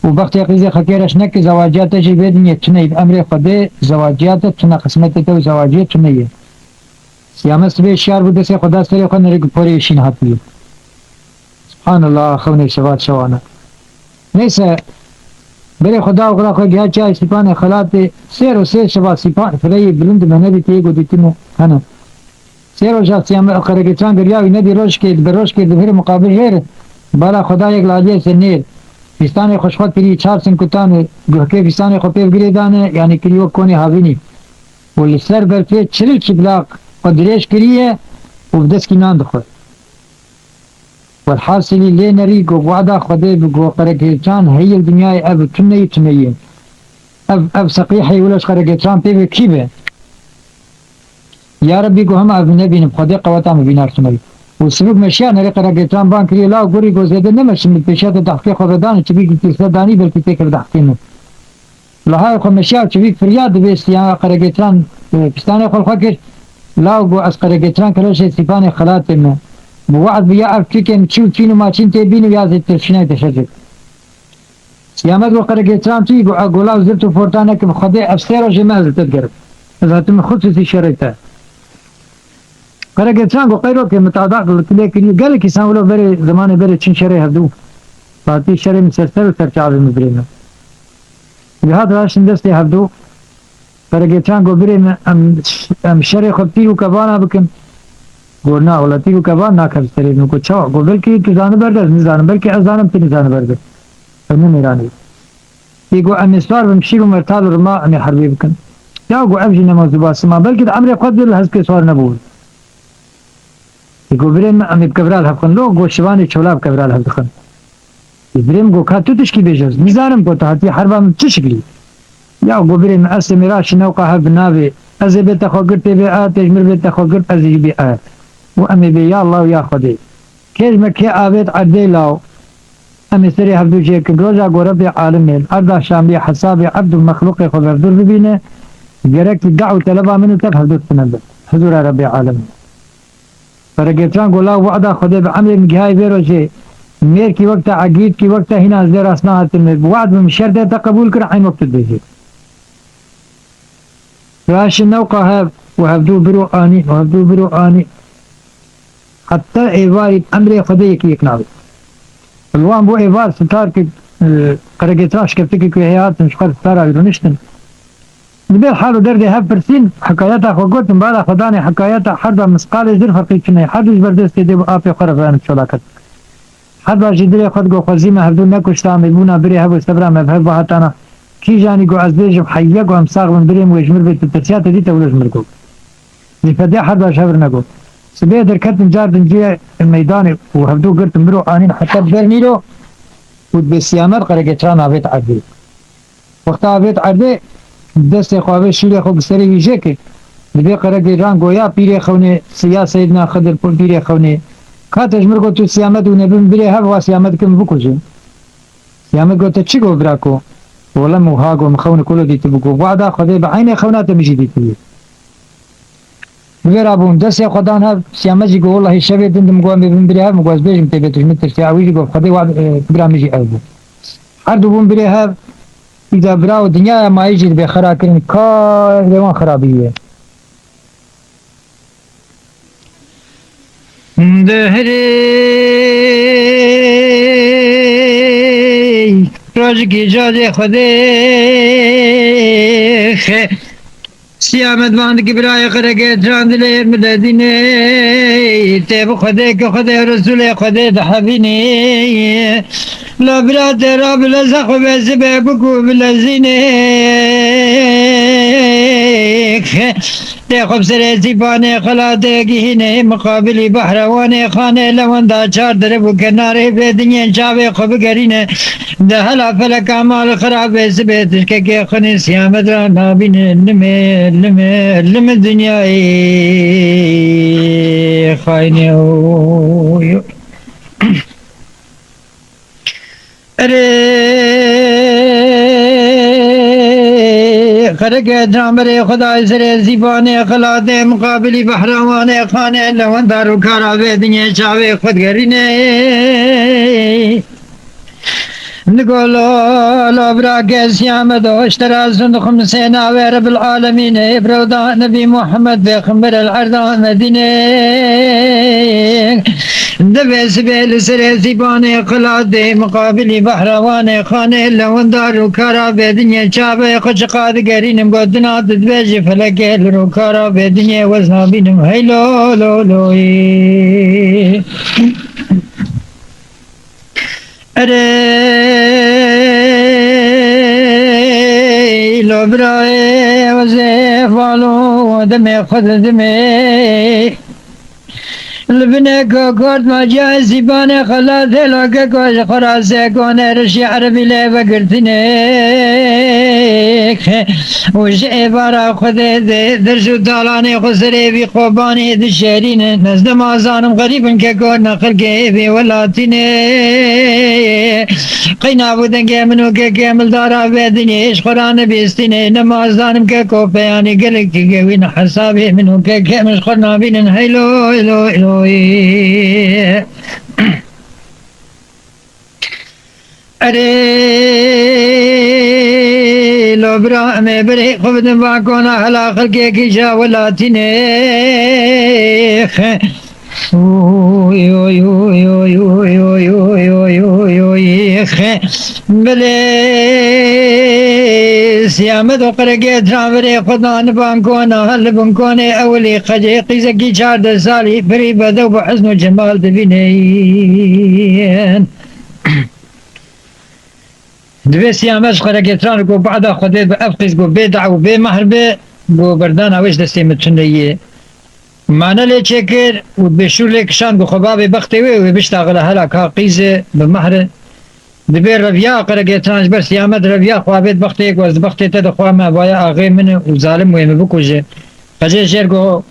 و وقت قیزه خکیرش نک زواجیات تجیب دنیا تنه بأمر خدا زواجیات تنه قسمت تو زواجیات تنه سیامت سبه شیار بود دسته خدا سری خود نرگ پوری شین حتی سبحان الله خونه شبات شوانا نیسه بره خدا و غلا خود گیا چای سیپان خلات سیر و سیر شبات سیپان فلی بلند منبی تیگو دیتنو هنو سیر و شخص سیامت قرگتان گریاوی ندی روش کرد بروش کرد بهر مقابل غیر بالا خدا یک لاجه سنیر فستان خوشخواد پیری 4 سن کتان گوهکه فستان خو پیو گری دانه یعنی کلیو کنی هاوینی ولی سر بر پیش چلیل چبلاق و دریش کریه و بدست کی نان دخور والحاصلی لی نری گو وعدا خوده بگو قرگتان هی دنیای اب تنیه اب سقیحی ولش قرگتان پیو کی به یا ربی گو هم اب نبینم خدا قوتا مبینار تنیه و سبب مشیا نری قرگتان بان کریه لا گوری گو زیده نمشم پیشات تحقیق خوددانی چبی که تیسلا دانی بلکی تکر دحقینو لهای خو مشیا چبی فریاد بیست یا قرگتان پستان خو کش لا گو از قرگتان کلش سیپان خلاتم بوعد بیا افکن چیو چینو ما چین تی بینو یا زیت ترشنای تشجع سیامت گو قرگتان تی گو اگولا زلتو فورتانه که خدا افسر و جمع زلتت گرد ذاتم خصوصی شرایطه قرگتان گو قیرو که متعدق لکلی کری گل کسان ولو بری زمان بری چین شرای هفدو باتی شرای مسرسر و سرچاوی مبرینو لحاظ راشن دستی هفدو قرگتان گو بری ام شرای خود تیرو کبانا بکن گو نا اولا تیرو کبان نا کب سرینو کو چاو گو بلکی تو زانو برده نزانو بلکی از زانم تی نزانو برده فرمو میرانی گو ام اسوار بمشیرو مرتال رما امی حربی بکن یا گو ابجی نمازو باسما بلکی دا امر خود دل حز که سوار نبود گو بریم امی بکبرال هفکن لو گو شوانی چولا بکبرال هفکن بریم گو که تو تشکی بیجاز میزانم کو تحتی حربام چه شکلی یا گو بریم اصل میراش نوقا هف ناوی از بیت خوگرت بی آت اجمر بیت خوگرت از بی آت و امی بی یا الله یا خودی کیج مکی آوید عدی لاو امی سری هفدو جه که روزا گو رب عالمین اردا شامی حساب عبد المخلوق خود بردر ببینه گرک دعو طلبا منو تک هفدو سنبه حضور رب عالمین فرگتان گولا وعدا خدا به عمل مجهای بیروشه میر کی وقت عقید کی وقت هنا از در اصناعت وعد بمشرده تا قبول کر عین وقت دیجی راش نوقع هف وهفدو برو آنی حتی ایواری امر خدا یکی ناوی الوان بو ایوار ستار که قرگتاش کفتی که حیات مشقر ستار آوی رو نشتن نبیل حالو درده هف پرسین حکایتا خو گوتن بالا خدانه حکایتا حرب مسقال در فرقی چنه حدوش بردستی دیو آپی خورف وانم چولاکت حرب جدری خود گو خوزیم هفدو نکشتا میمونا بری هفو استبرا مبهر باحتانا کی جانی گو از دیجب حیه گو همساق من بریم و اجمر بیت ترسیات دیتا ولوش مرگو لفده حرب شبر نگو سبيه در كتن جاردن جيه الميدان وهفدو قرت مرو آنين حتى برنيرو ودبسيامر قرقتران آبيت عردي وقت آبيت عردي دست خوابه شیره خوب سری ویژه که لبی قرقتران گویا پیره خونه سیا سیدنا خضر پول پیره خونه کاتش مرگو تو سیامت و نبیم بره هف و سیامت کم بکوشن سیامت گو تا چی گو براکو ولم وهاگو مخون كله دي تبقوا بعدا خدي بعين خونات مجي دي تبي غير ابون دس يا خدانها سيامجي جو والله شبي دندم جو من بريها مغاز بيجم تبيتش متر ساوي جو خدي واحد برامجي ابو عرض بون بريها اذا براو الدنيا ما يجي بخرا كن كار ديوان خرابيه دهری روزگی جاده خودی سیامت باند کی برای خرگه تراندله مددینه تب خودی که خودی رسول خودی دحبینی لا برات راب لزخ بزبه بکو بلزینه ته خب سر زیبانه خلاده گهینه مقابلی بحروانه خانه لوندا چار در بو کناره بدنی چاوه خوب گرینه ده هلا فلک اعمال خراب سبتش که خنی سیامت را نابینه لم دنیای خاینه خرق جامر خدا سر زیبانه خلاده مقابلی بحرامانه خانه لون دارو کارا بدنی چاوه خودگرینه نقولوا لابراك سيام دوش ترازن خمسين رب العالمين ابرودا نبي محمد بخمر الارض مدينه دبس بيل سر زيبان خلاد مقابل بحروان خانه لون دار كارا بدنيا شاب خوش قاد غرين بدنا دبج فلك رو كارا بدنيا وزنابين هيلو لو لو ارے لو برائے وزے والو دمے خود دمے لبنه كوكورت ما جاء زبانه خلا ذلك كوش خراسه كونه رشي عربي لي بقرتنك وش عبارة خذ درجو دالاني خسري بي قوباني دشيرين نزد ما زانم غريب ككور نقل كيبي ولاتيني قينا بودن كامنو كامل دارا بيدني ايش قران بيستيني نما زانم ككو بياني قلق كيوين حسابي منو كامل خرنا بين هيلو هيلو هيلو ارے لو برا میں برے خود باکونا حلا خلقے کی جاولاتی نیخ اوی اوی اوی اوی اوی اوی اوی اوی اوی اوی بلے سیامت و قرقے ترامرے خدا نبانکونا حل بنکونے اولی خجے قیزکی 14 سالی بری بدو بحسن و جمال دبینین دوی سیامت قرقے تران کو بعدا خودت بأفقز کو بیدع و بیمهر بو بردان اوش دستی متنیه معنی لی چکر و بشور لی کشان گو خباب بختی و بشتاغل هلا که قیزه بمهر دبیر رویا قرقه ترانش بر سیامت رویا خوابید بختی و از بختی تا دخواه ما بایا آغی من و ظالم ویم بکوشه قجه شیر گو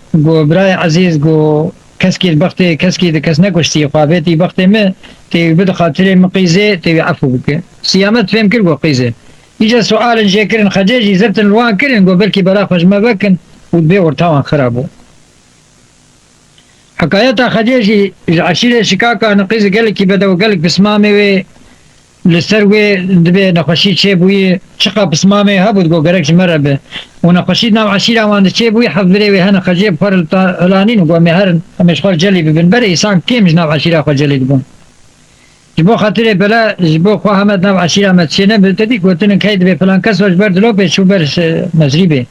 برای عزیز گو کسکی بختی کسکی ده کس نکشتی خوابیتی بختی من تیوی بد خاطره مقیزه تیوی عفو بکه سیامت فهم کر گو قیزه ایجا سؤال جه کرن خجه جی زبتن الوان کرن گو بلکی برا خجمه بکن و دبی ورطاوان خرابو حكايتها خديجي عشيرة شكاكا نقيز قالك بدو قالك بسمامي وي لسروي دبي نخشيت شيبوي شقا بسمامي هبود قو قرقش مربه ونخشيت ناو عشيرة وان شيبوي حفظري وي هنا خجيب فر الطالانين وقو مهرن همش خور جلي ببن بري إسان كيمش ناو عشيرة خور جلي دبون جبو خاطري بلا جبو خوا همد ناو عشيرة متسينه بلتدي قوتن كايد بي فلان كس وش بردلو بي شو برش مزريبه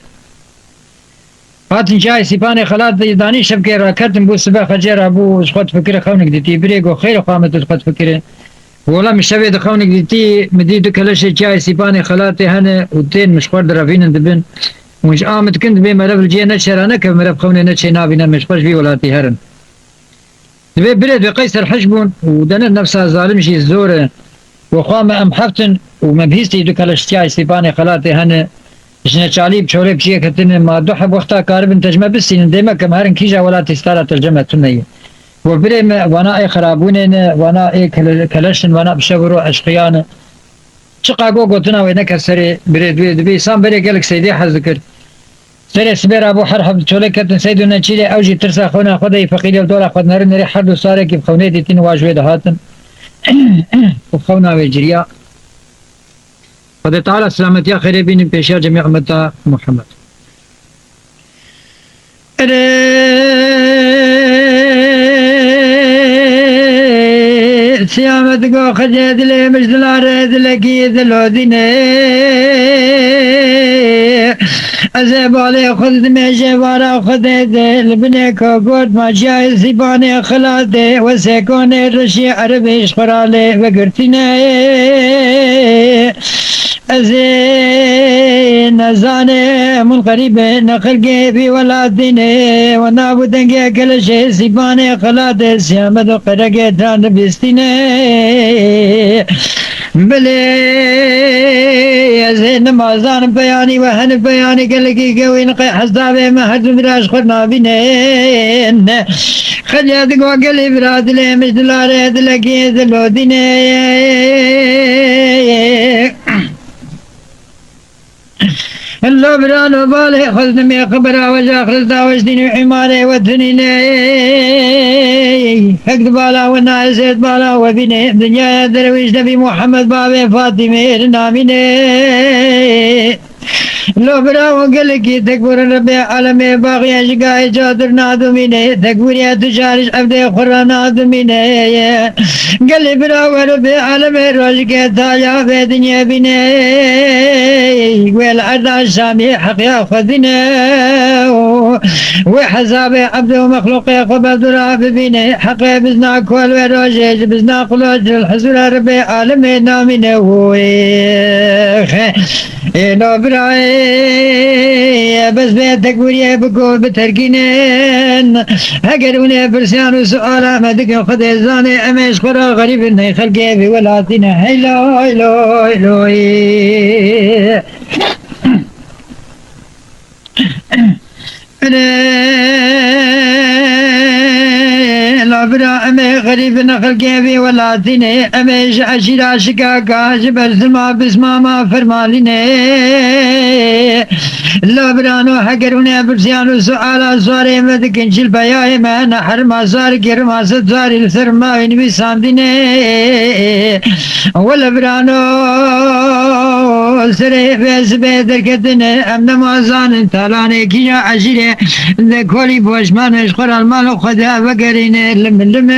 هاتن جاي سيباني خلات داني شبكي راكتن بو سبا خجر ابو خد فكره خونك ديتي بريغو خير قامت خد فكره ولا مش شبي دخونك ديتي مديد كلش جاي سيباني خلات هنا وتين مش خور درافين دبن ومش آمد كنت بي مرف الجينا شرانا كمرف خوني نتشي نابينا مش خرج في ولاتي هرن دبي بريد بقيسر حجبون ودنا نفسها ظالم شي الزور وخوام ام حفتن ومبهيستي دكلش جاي سيباني خلات هنا جنة چالی بچوره بچیه کتن ما دو حب وقتا کاربن تجمع بسین دیما کم هرن کیجا ولا تستارا ترجمه تنیه و بریم وانا ای خرابونین وانا ای کلشن وانا بشورو عشقیان چقا گو گوتنا و نکر سری بری دوی دبی سام بری گلک سیدی حز کرد سری سبیر ابو حرحب چوله کتن سیدو نچیلی اوجی ترسا خونا خودی فقیلی و دولا خود نرن نری حد و ساره که بخونه دیتین واجوه دهاتن و خونا و جریا خدا تعالى سلامتيا خير بين بيشا جميع أمة محمد سیامت کو خجه دل مجدلار دلکی دلودینه از بال خود میشه وارا خود دل بنه که گرد ماجای زیبان خلاده و سکون رشی عربیش خراله و گرتینه از نزانه منقریب نخلقه بی ولادینه و نابودنگه کلشه زیبان خلاده سیامت و قرقه تان بیستینه بله از نمازان بیانی و هن بیانی کلکی قوین قی حسابه مهد براش خود نابینه خجات کو گلی براد لی مجدلاره دلکی دلودینه الله برانو بالي خذني خبر وجا خلصا وجدين عماري وثنيني حقد بالا والناس بالا وبيني دنيا درويش نبي محمد بابي فاطمه ناميني لو براو قلقي تكبر ربي عالمي باغي شقاي جادر نادميني تكبريا تشارش عبدي خرا نادميني قلي براو ربي عالمي روشكي تاجا في دنيا بيني والعرض الشامي حق ياخذنا وحسابي عبد ومخلوقي قبل راب بيني حقي بزنا كل وروجيج بزنا قلوج الحزور ربي عالمي ناميني لو براي بس بيتك وريه بقول بتركينين هقروني برسيان وسؤال ما دقن خذ الزاني اميش قرا غريب اني خلقي في ولاتنا هيلو هيلو هيلو العبرة أمي غريب نخل كيفي ولا ثيني أمي عشيرة شكاكا جبر سلما بسما ما فرماليني العبرانو حقروني برسيانو سؤالا زواري مدكنش البياي ما نحر ما زار كرما ستزاري الثرما وينبي سامديني والعبرانو سري بس بيدر كتني أمنا مازان تالاني كيا عشيرة ذكولي بوشمانش خور المال خدا وقريني لم لمن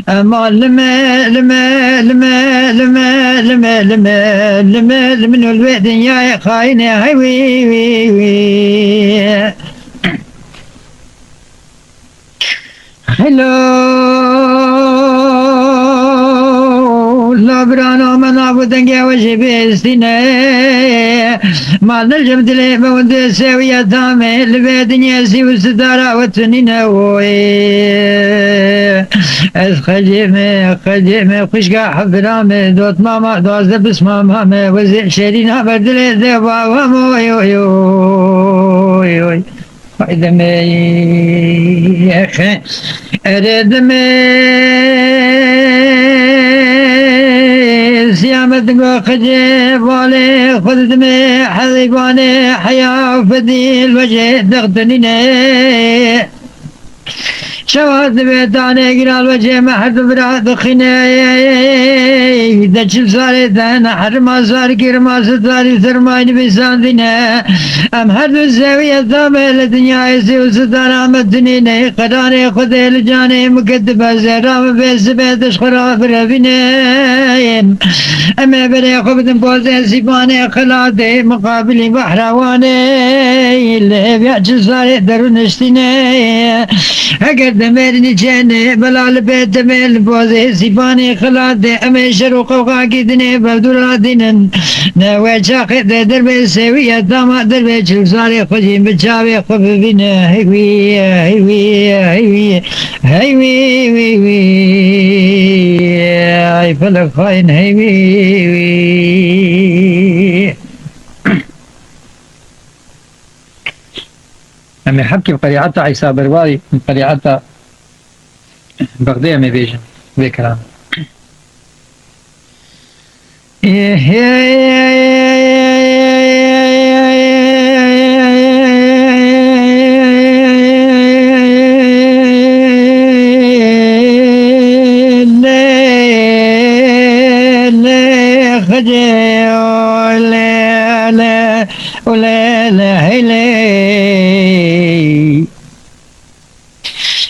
أما لما لما لما لما لما لما لما لمن الوقت يا خايني هاي وي وي وي لا برانا منا بدنجا وجبستنا ما نرجم دلي بود سوية ثامي لبيدنيا سيو ستارة وتنينا وي خجيمي خشقا حفرامي دوت ماما دوز بس ماما وزي شرينا بردلي ذبا وموي وي وي وي فايدمي يا خي اردمي سيامت کو خجي بالي خذدمي حذيباني حياة فدي الوجه دغدنيني شواذ بيتاني قرال وجه محد برا دخيني دجل صاري ثانا حرما صار كرما ستاري ثرماني بساندنا ام هر دو زاوية ثامي لدنيا يسي وستارا مدنيني قراني خذي لجاني مكتبة زرام بيس بيتش خراب ربينين اما بري خبتن بوزي سيباني خلاتي مقابلي بحرواني اللي بيعجل صاري درونشتيني اگر دمرني جاني بلال بيت دمل بوزي سيباني خلاتي امي شروق وقاقدني بردولادين ناوي شاقي دربي سوية داما دربي شلصاري خجين بجاوي خففين هيوي هيوي هيوي هيوي هيوي هاي فلك خاين هيوي أمي حكي بقريعتا عيسى برواي من قريعتا بغدية مي بيجن بكرام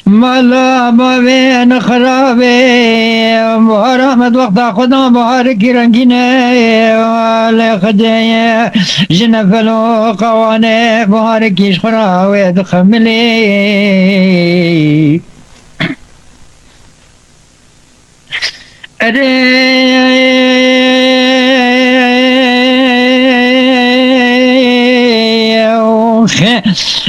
مالا بابین خرابه بهار آمد وقت خدا بهار کی رنگینه ولی خجه جنفلو قوانه بهار کیش خراوه دخملی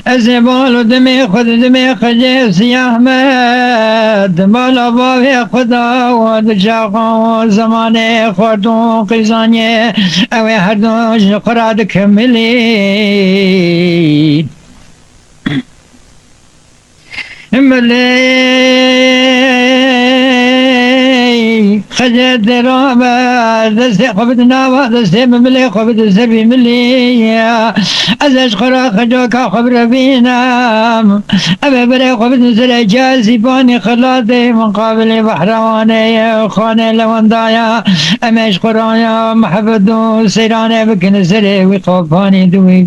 از بالو دمی خود دمی خجه سیاه مد بالا بابی خدا و دو شاقا زمان خوردون قیزانی اوی هر دو شقراد کملی ملي خجت درابة دستي خبت ناوة دستي مملي خبت سبي ملي أزاش خرا خجوكا خبر بينا أبي بري خبت نزل جازي باني خلاتي من قابل بحرواني خاني لوندايا أميش خرايا محبدو سيراني بكن سري وقفاني دوي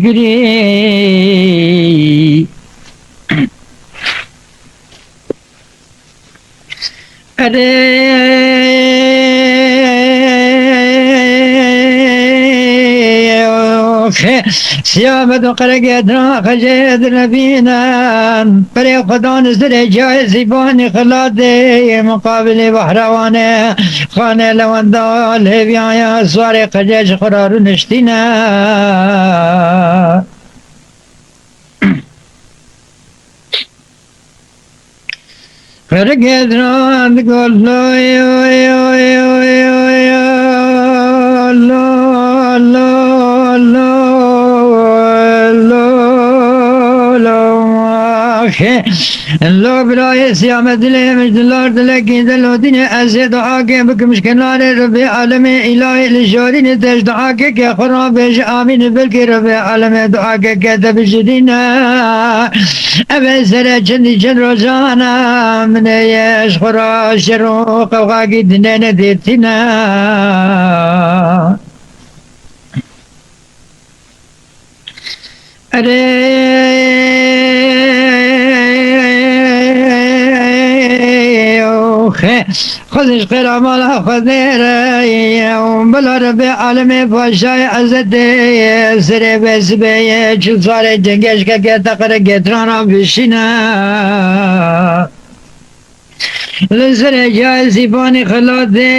قري سيابة قرقت خجيت نبينا بري خدا نزل جايزي باني خلاتي مقابل بحرواني خاني لوندا لبيايا سواري خجيش خرار نشتينا خرقت راند قول لا يا يا يا يا يا لا لا لا لا برای سیامت دلی مجدلار دلکی دلو دین از دعا که بکمش کنار رب عالم الهی لجارین تش دعا که خرابش آمین بلکی رب عالم دعا که دبش دینا ابی سر چندی چند روزانا من یش خرا شروع قوقا کی دنین دیتینا خودش خیر مالا خودره بلا رب عالم باشای عزده سر بس بیه چو سار جنگش که تقر گترانا بشینا لسر جایزی بانی خلاده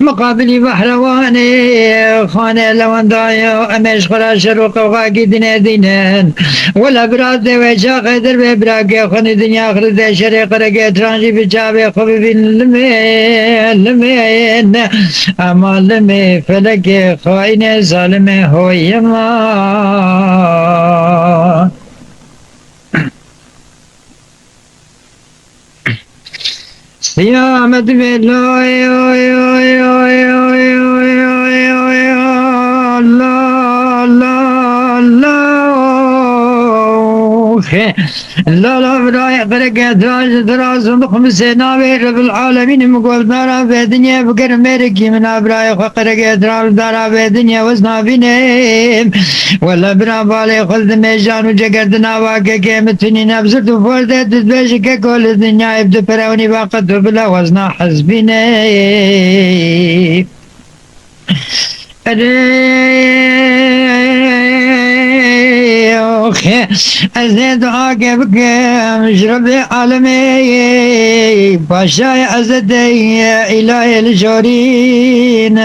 مقابلی بحرواني خانه لوندايو امش خراش رو قوقا کی دینه دینن ولا براد وجا قدر به براق خون دنیا آخر ده شر قرگه ترانجی بچاوه خوب بین لمن اما لمن فلک خائن ظالم ہوئی ما سیامت بلوی لا لا براي بركة دراز خمس ناوي رب العالمين مقول دارا في الدنيا بكر ميركي من براي خقرك دراز دارا في الدنيا وزنا فينيم ولا برا بالي خلد ميجان وجقردنا واقع كيمتني نبزت وفردت تتباشي كل الدنيا يبدو براوني باقت بلا وزنا حزبيني از دعا که بکم شرب عالمی باشای از دی الهی الجارین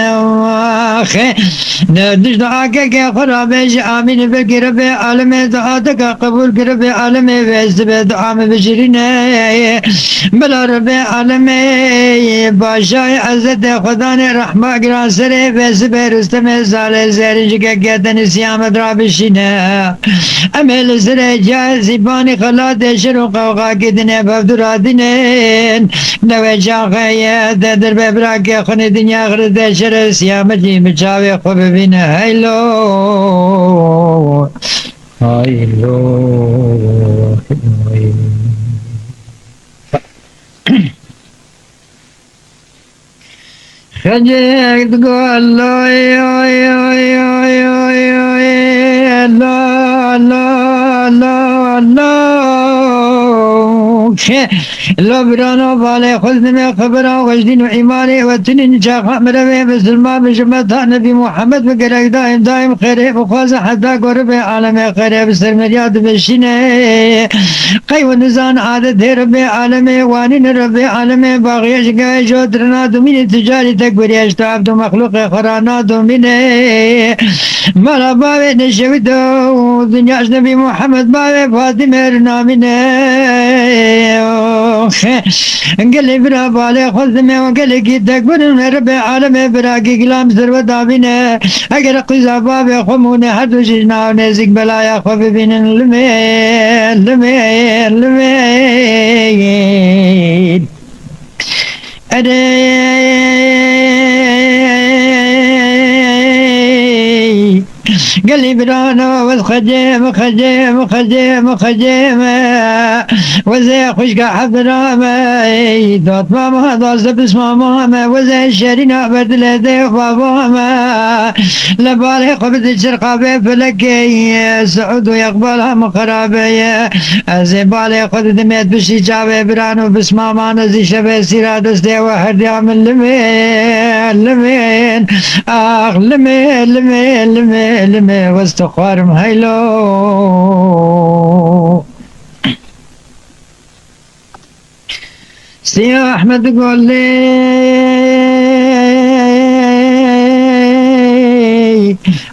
ندش دعا که خرابش آمین بکی رب عالمی دعا تکا قبول کی رب عالمی ویست به دعا میں بشرینه بلا رب عالمی باشای از دی خدا نے رحمه گران سره ویست به رستم زال زرنج که گتن سیامت را بشینه امل سر جازی بانی خلات شروع قوقا کی دنیا بفدرا دینین نوی جاقه در ببرا که خون دنیا غرد شر سیامتی بچاوی خوب بینه هیلو هیلو خجت قول لا لا لا لا لو برانا بالي خذنا خبرا وجدين وإيماني وتنين شاخ مروي بسلمان بجمتها نبي محمد بقرق دائم دائم خيري بخواز حتى قرب عالم خيري بسر مرياد بشيني قي ونزان عادت ربي عالمي وانين ربي عالمي باغي اشقاي جودرنا دوميني تجاري تكبري اشتعب دو مخلوق خرانا دوميني مالا بابي نشوي دو دنيا نبي محمد بابي فاطمة رناميني قال لي برا بالي خذني وقال لي كي تكبر من ربي عالمي براقي قلام زر ودابيني اقرا قزا بابي خموني حد وشجنا ونزيق بلايا خوفي بين المين لمين لمين قال لي برانا وخجم خجم خجم خجم وزي خشقة حضرامي دوت ماما دوت زبس ماما وزي شرينا بدل ديخ باباما لبالي قبض الشرقة فلكي سعود ويقبلها مخرابي ازي بالي قد دميت بشي جاوي برانو بس ماما نزي شبه سيرا دستي واحد يعمل لمين لمين اخ لمين لمين لمين لمين واستخوار مهيلو سي احمد قول لي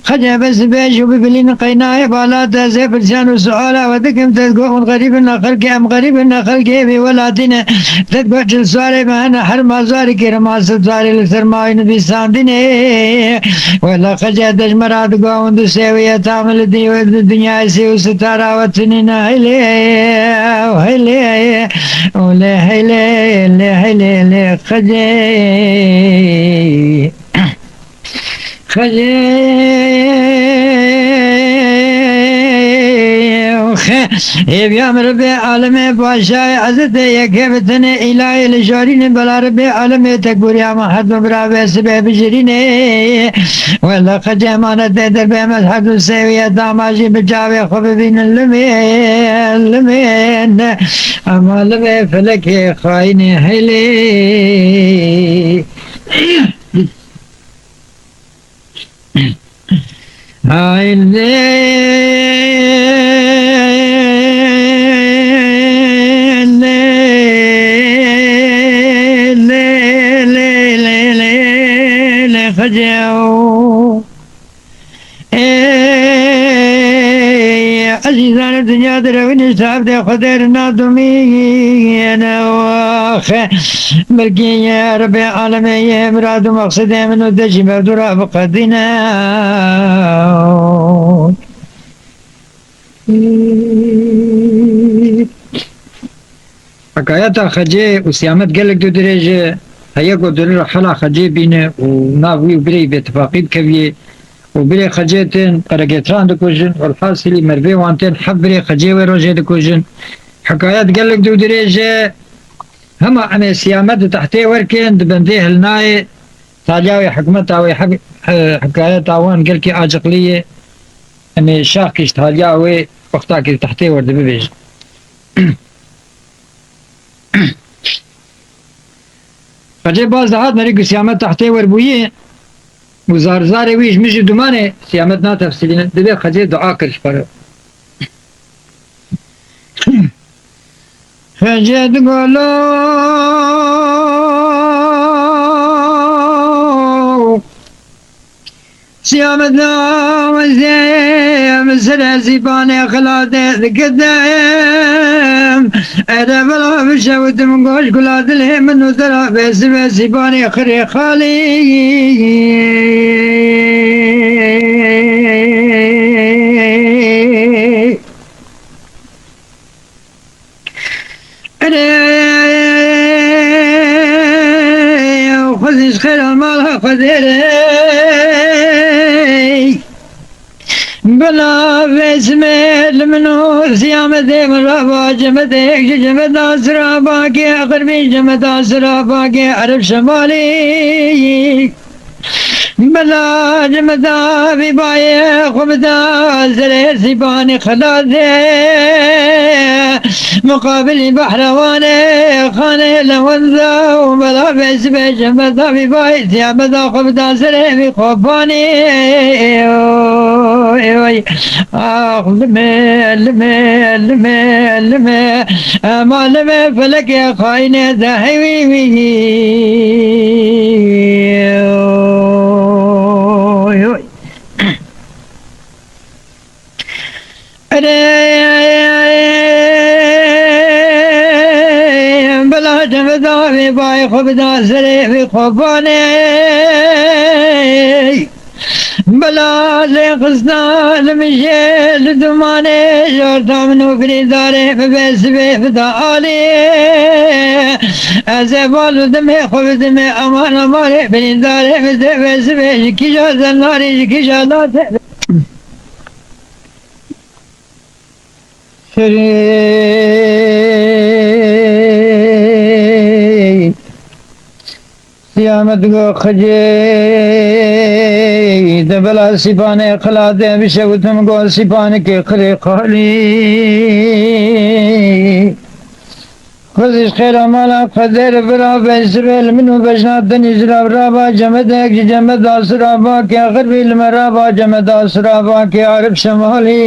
خجا بس بيش وببلين قيناي بالا تازي بلسان وسؤالا ودكم تذكون غريب النخل ام غريب النخل كيبي ولاتنا تذكوش السواري ما انا حرما زاري كرما سبزاري لسرماي نبي ساندني ولا خجا دجمرات قوان دو سيوية تعمل دي الدنيا سيو ستارا وتنين هيلي هيلي ولا هيلي هيلي خجي خجي يا ربي عالمي باشاي عزتي يكفتني إلهي لجارين بلا ربي عالمي تكبر يا محد مبرابي سبب جريني ولا خجي مانا تدر بمسحد السيوية داماجي بجاوي خببين اللمين أما لبي فلكي خايني هيلي هاي الليل خجاو عزيزان الدنيا دروين اشتعب دي خدرنا دمي انا واخ ملكي يا ربي عالمي مراد مقصدي منو دجي مبدورا بقدنا حكايتها خجي وسيامت قالك دو درجة هيا قدر حلا خجي بينه وناوي وبري باتفاقي بكبيه وبري خجيتين قرقيتران دكوجن والحاصلي مربي وانتين حبري خجي وروجي دكوجن حكايات قالك دو درجة هما أنا سيامت تحتي وركين دبنديه الناي تاجاوي حكمتها وي حكايات وان قالكي آجقلية أنا شاكيش تاجاوي وقتاكي تحتي ورد ببيج خجي باز دهات مريقو سيامت تحتي وربوية وزارزاري ويش مجي دماني سيامتنا تفصيلين دبي خجي دعا كرش فرق خجي تقولو سيامتنا وزيم سلاسيباني خلاتي ذكدام انا بلا بشاوت من قوش قلات الهم منو ترى بس سيباني خري خالي خذش خير المال خذيري بلا بسمل منو سيامتي مرابا جمتك جمتا سراباكي اقربي جمتا سراباكي عرب شمالي بلا جمتا بباية خبتا زرير سيباني خلاصي مقابل بحرواني خاني لونذا وبلا بيس بجنبتا ببايت يا بدا خبدا سريبي خباني آخ لمي لمي لمي لمي ما لمي فلك يا خاينة دهوي بلا جمدا في باي خبدا سري في خباني بلا لقصنا لمشي لدماني جورتا منو فريداري فبس بفدا علي أزبال دمي خب دمي أمان أماني فريداري فبس بفكيشا زناري كيشا لا شري سيامت کو خجي دبلا سيباني خلاده بشوتم کو سيباني کے خري خالي خذش خير مالا قدر برا بسبل منو بجنات نزراب رابا جمدك جمد اسرابا کے غربي المرابا جمد اسرابا کے عرب شمالي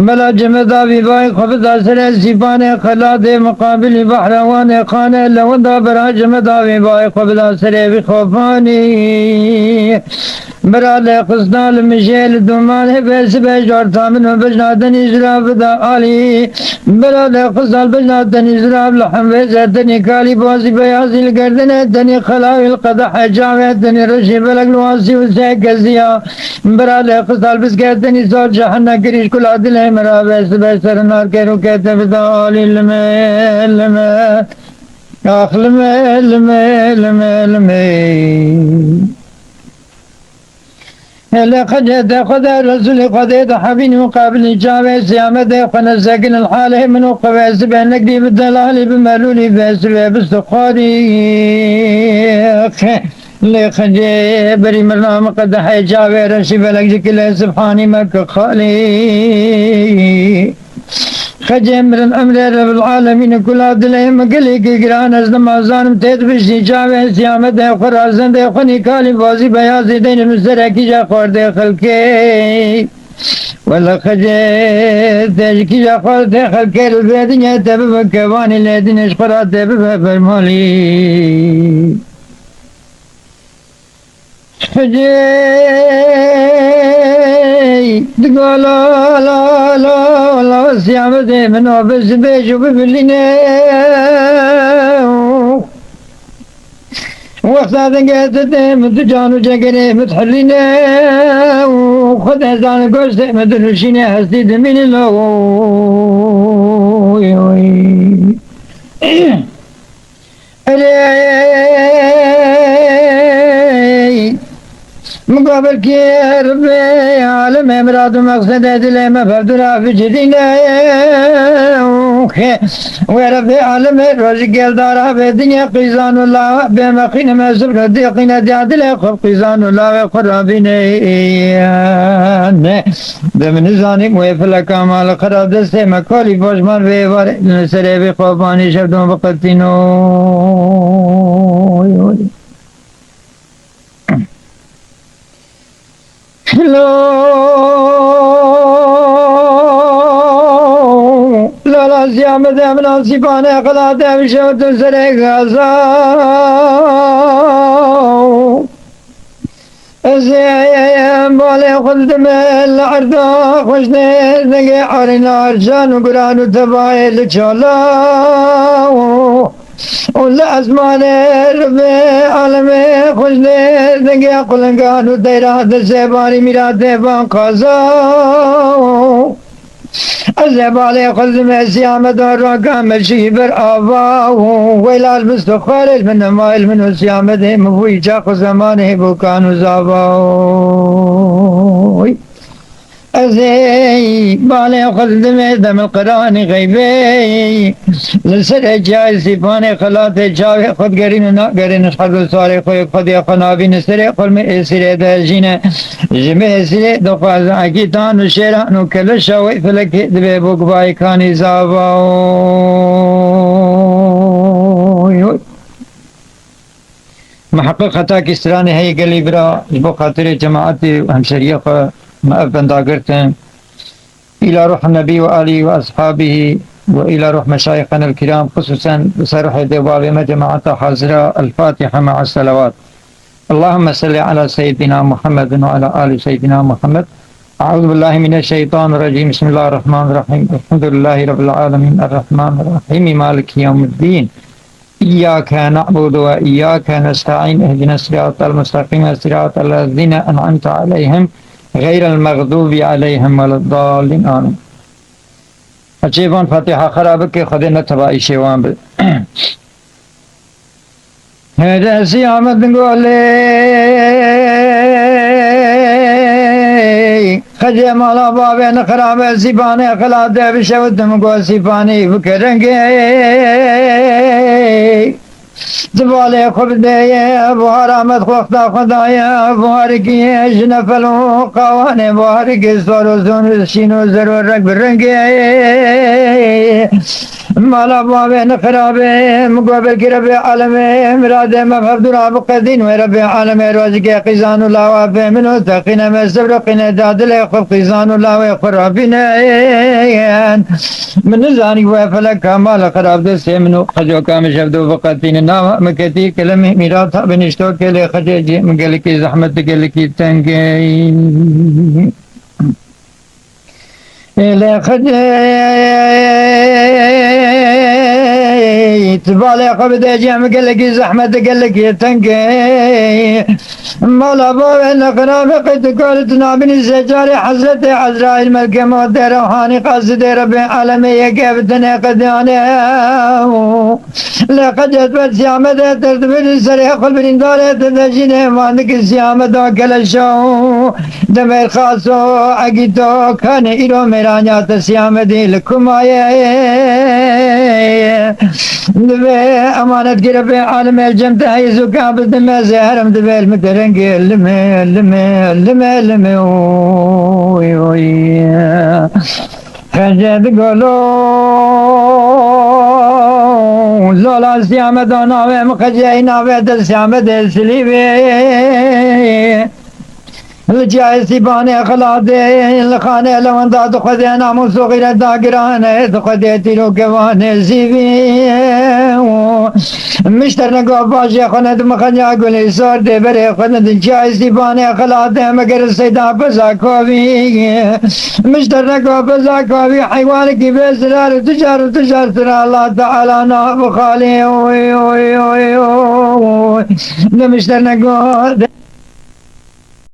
بلا جمدا بباي خفض أسر سيبان خلاد مقابل بحروان خانة لوندا برا جمدا بباي خفض أسر بخوفاني برا لقصنا المشيل دومان بس بجار ثامن وبجنادن إجراب دا آلي برا لقصنا البجنادن إجراب لحم وزدني كالي بازي بيازي القردن دني خلاوي القدح جاوة دني رشي بلق الواسي وسيك الزيا برا لقصنا البسكتني زور جحنا قريش كل عدل مرا بس بسر نار کے رکے تبدا للمي للمي آخ لمي لمي لمي لمي هلا خجت خدا رسول خديت حبيني مقابل جاوي سيامة خنا ساكن الحالة من وقفاز بأنك دي بالدلال بمالولي بس بستخاري لي خجي بري مرنام قد حي جاوي رشي بلك جكلا سبحاني مك خالي خجي من الأمر رب العالمين كل عدلهم مقلي كيقران أزلم أزانم تيد بشني جاوي سيامة دي خرازن دي خني كالي بازي بيازي دين المزركي جا خور دي خلقي ولا خجي تجكي جا خور دي خلقي البيدن يتبب كواني ليدن اشقرات تبب برمالي خجي تقول لا لا لا لا سيامة من وبس بيشو ببليني وقتا دنقات متجانو جاقري متحليني وخد هزان قوشت مدرشيني هستي دميني لو مقابل كي ربي عالم امراد مقصد دلي مفردنا في جدينا وربي عالم روزي قيل دارها بالدنيا قيزان الله بمقين ما سبنا ديقين دي خب قيزان الله وقرابيني دمن زاني مويفل كامال خراب دستي مكالي بوشمان ويوار نسري بخوفاني شبدون بقتينو لا لا زيامة من سيبانة قلاتة بشوت سرق غزا زيام بالي خلدم العرضة خوشني نقي عرنا عرشان وقران وتبايل لجالا ولا أزمان ربي عالمي خوشني نقي قلنقان وديرات الزباني ميرات ديبان قازا الزبالي خلدم سيامة الرقام الشيبر آبا ويلا المستخار المن مايل من سيامة مفوي جاق زمانه بوكان زابا أزي بالي خذ دم القرآن غيبي لسر جاي سيفاني خلاتي جاوي خذ قرين نا قرين حد صاري خذ يا خنابي نسري قل من سري دجينا جمع سري دفاز أكيدان وشيران وكل شوي فلك دبي بقباي كان يزابو محقق خطا كسراني هي قلي برا بو خاطر جماعتي همشريه ما بنداغرتن إلى روح النبي وآله وأصحابه وإلى روح مشايخنا الكرام خصوصا بصرح دواب جماعة حاضرة الفاتحة مع الصلوات. اللهم صل على سيدنا محمد وعلى آل سيدنا محمد. أعوذ بالله من الشيطان الرجيم. بسم الله الرحمن الرحيم. الحمد لله رب العالمين الرحمن الرحيم مالك يوم الدين. إياك نعبد وإياك نستعين اهدنا الصراط المستقيم صراط الذين أنعمت عليهم غير المغضوب عليهم ولا الضالين آمين. اچیوان فاتحه خراب که خود نتباعی شیوان بد هدسی آمد گولی خجه مالا بابه نخراب سیپانه خلاده بشودم گو سیپانی بکرنگی دباله خوب دیه بوهر آمد خوختا خدایه بوهر کیه جنفلو قوانه بوهر کی سوارو زون شینو ضرور رک برنگه مالا بابه نخرابه مقابل کی رب عالمه مراده مفهب دراب قدین و رب عالمه روزی که قیزان الله وافه منو تقینه مصبر قینه دادل خوب قیزان الله و خرابینه من زانی و فلک کامال خراب دسته منو خجو کامش عبدو وقتین نام مکتی کلمه میراتا بنشتو کلی خجه جی مگلی کی زحمت گلی کی تنگی إلى خديت بالي قبض جام قلك زحمة قلك يتنقي مولا بابا نقنا بقيت قولتنا بن الزجاري حزتي عزرائيل ملك موت روحاني قصد ربي عالمي كيفتني قداني لقد جدت سيامة ترتبط السريح قلب الدارة تدجيني مانك السيامة كل الشو دمي الخاصو عقيدو كان إيرو ميرانيا تسيامة دي لكم دبي أمانة ربي عالم الجمت هيزو كابل دمي زهرم دبي المدرنقي لمي خجد قولو زولا سيامة دوناوي مخجيناوي تسيامة دي سليبي الجاي سيباني خلاده الخانه لون داد خدينا مو صغيره داغرانه خديتي لو كوانه زيبي مشترنا قباجي خند مخنيا قولي صار دي بري خند الجاي سيباني خلاده مگر سيدا بزاكوبي مشترنا قبزاكوبي حيوانك بسرار تجار سر الله تعالى ناب خالي نمشترنا قد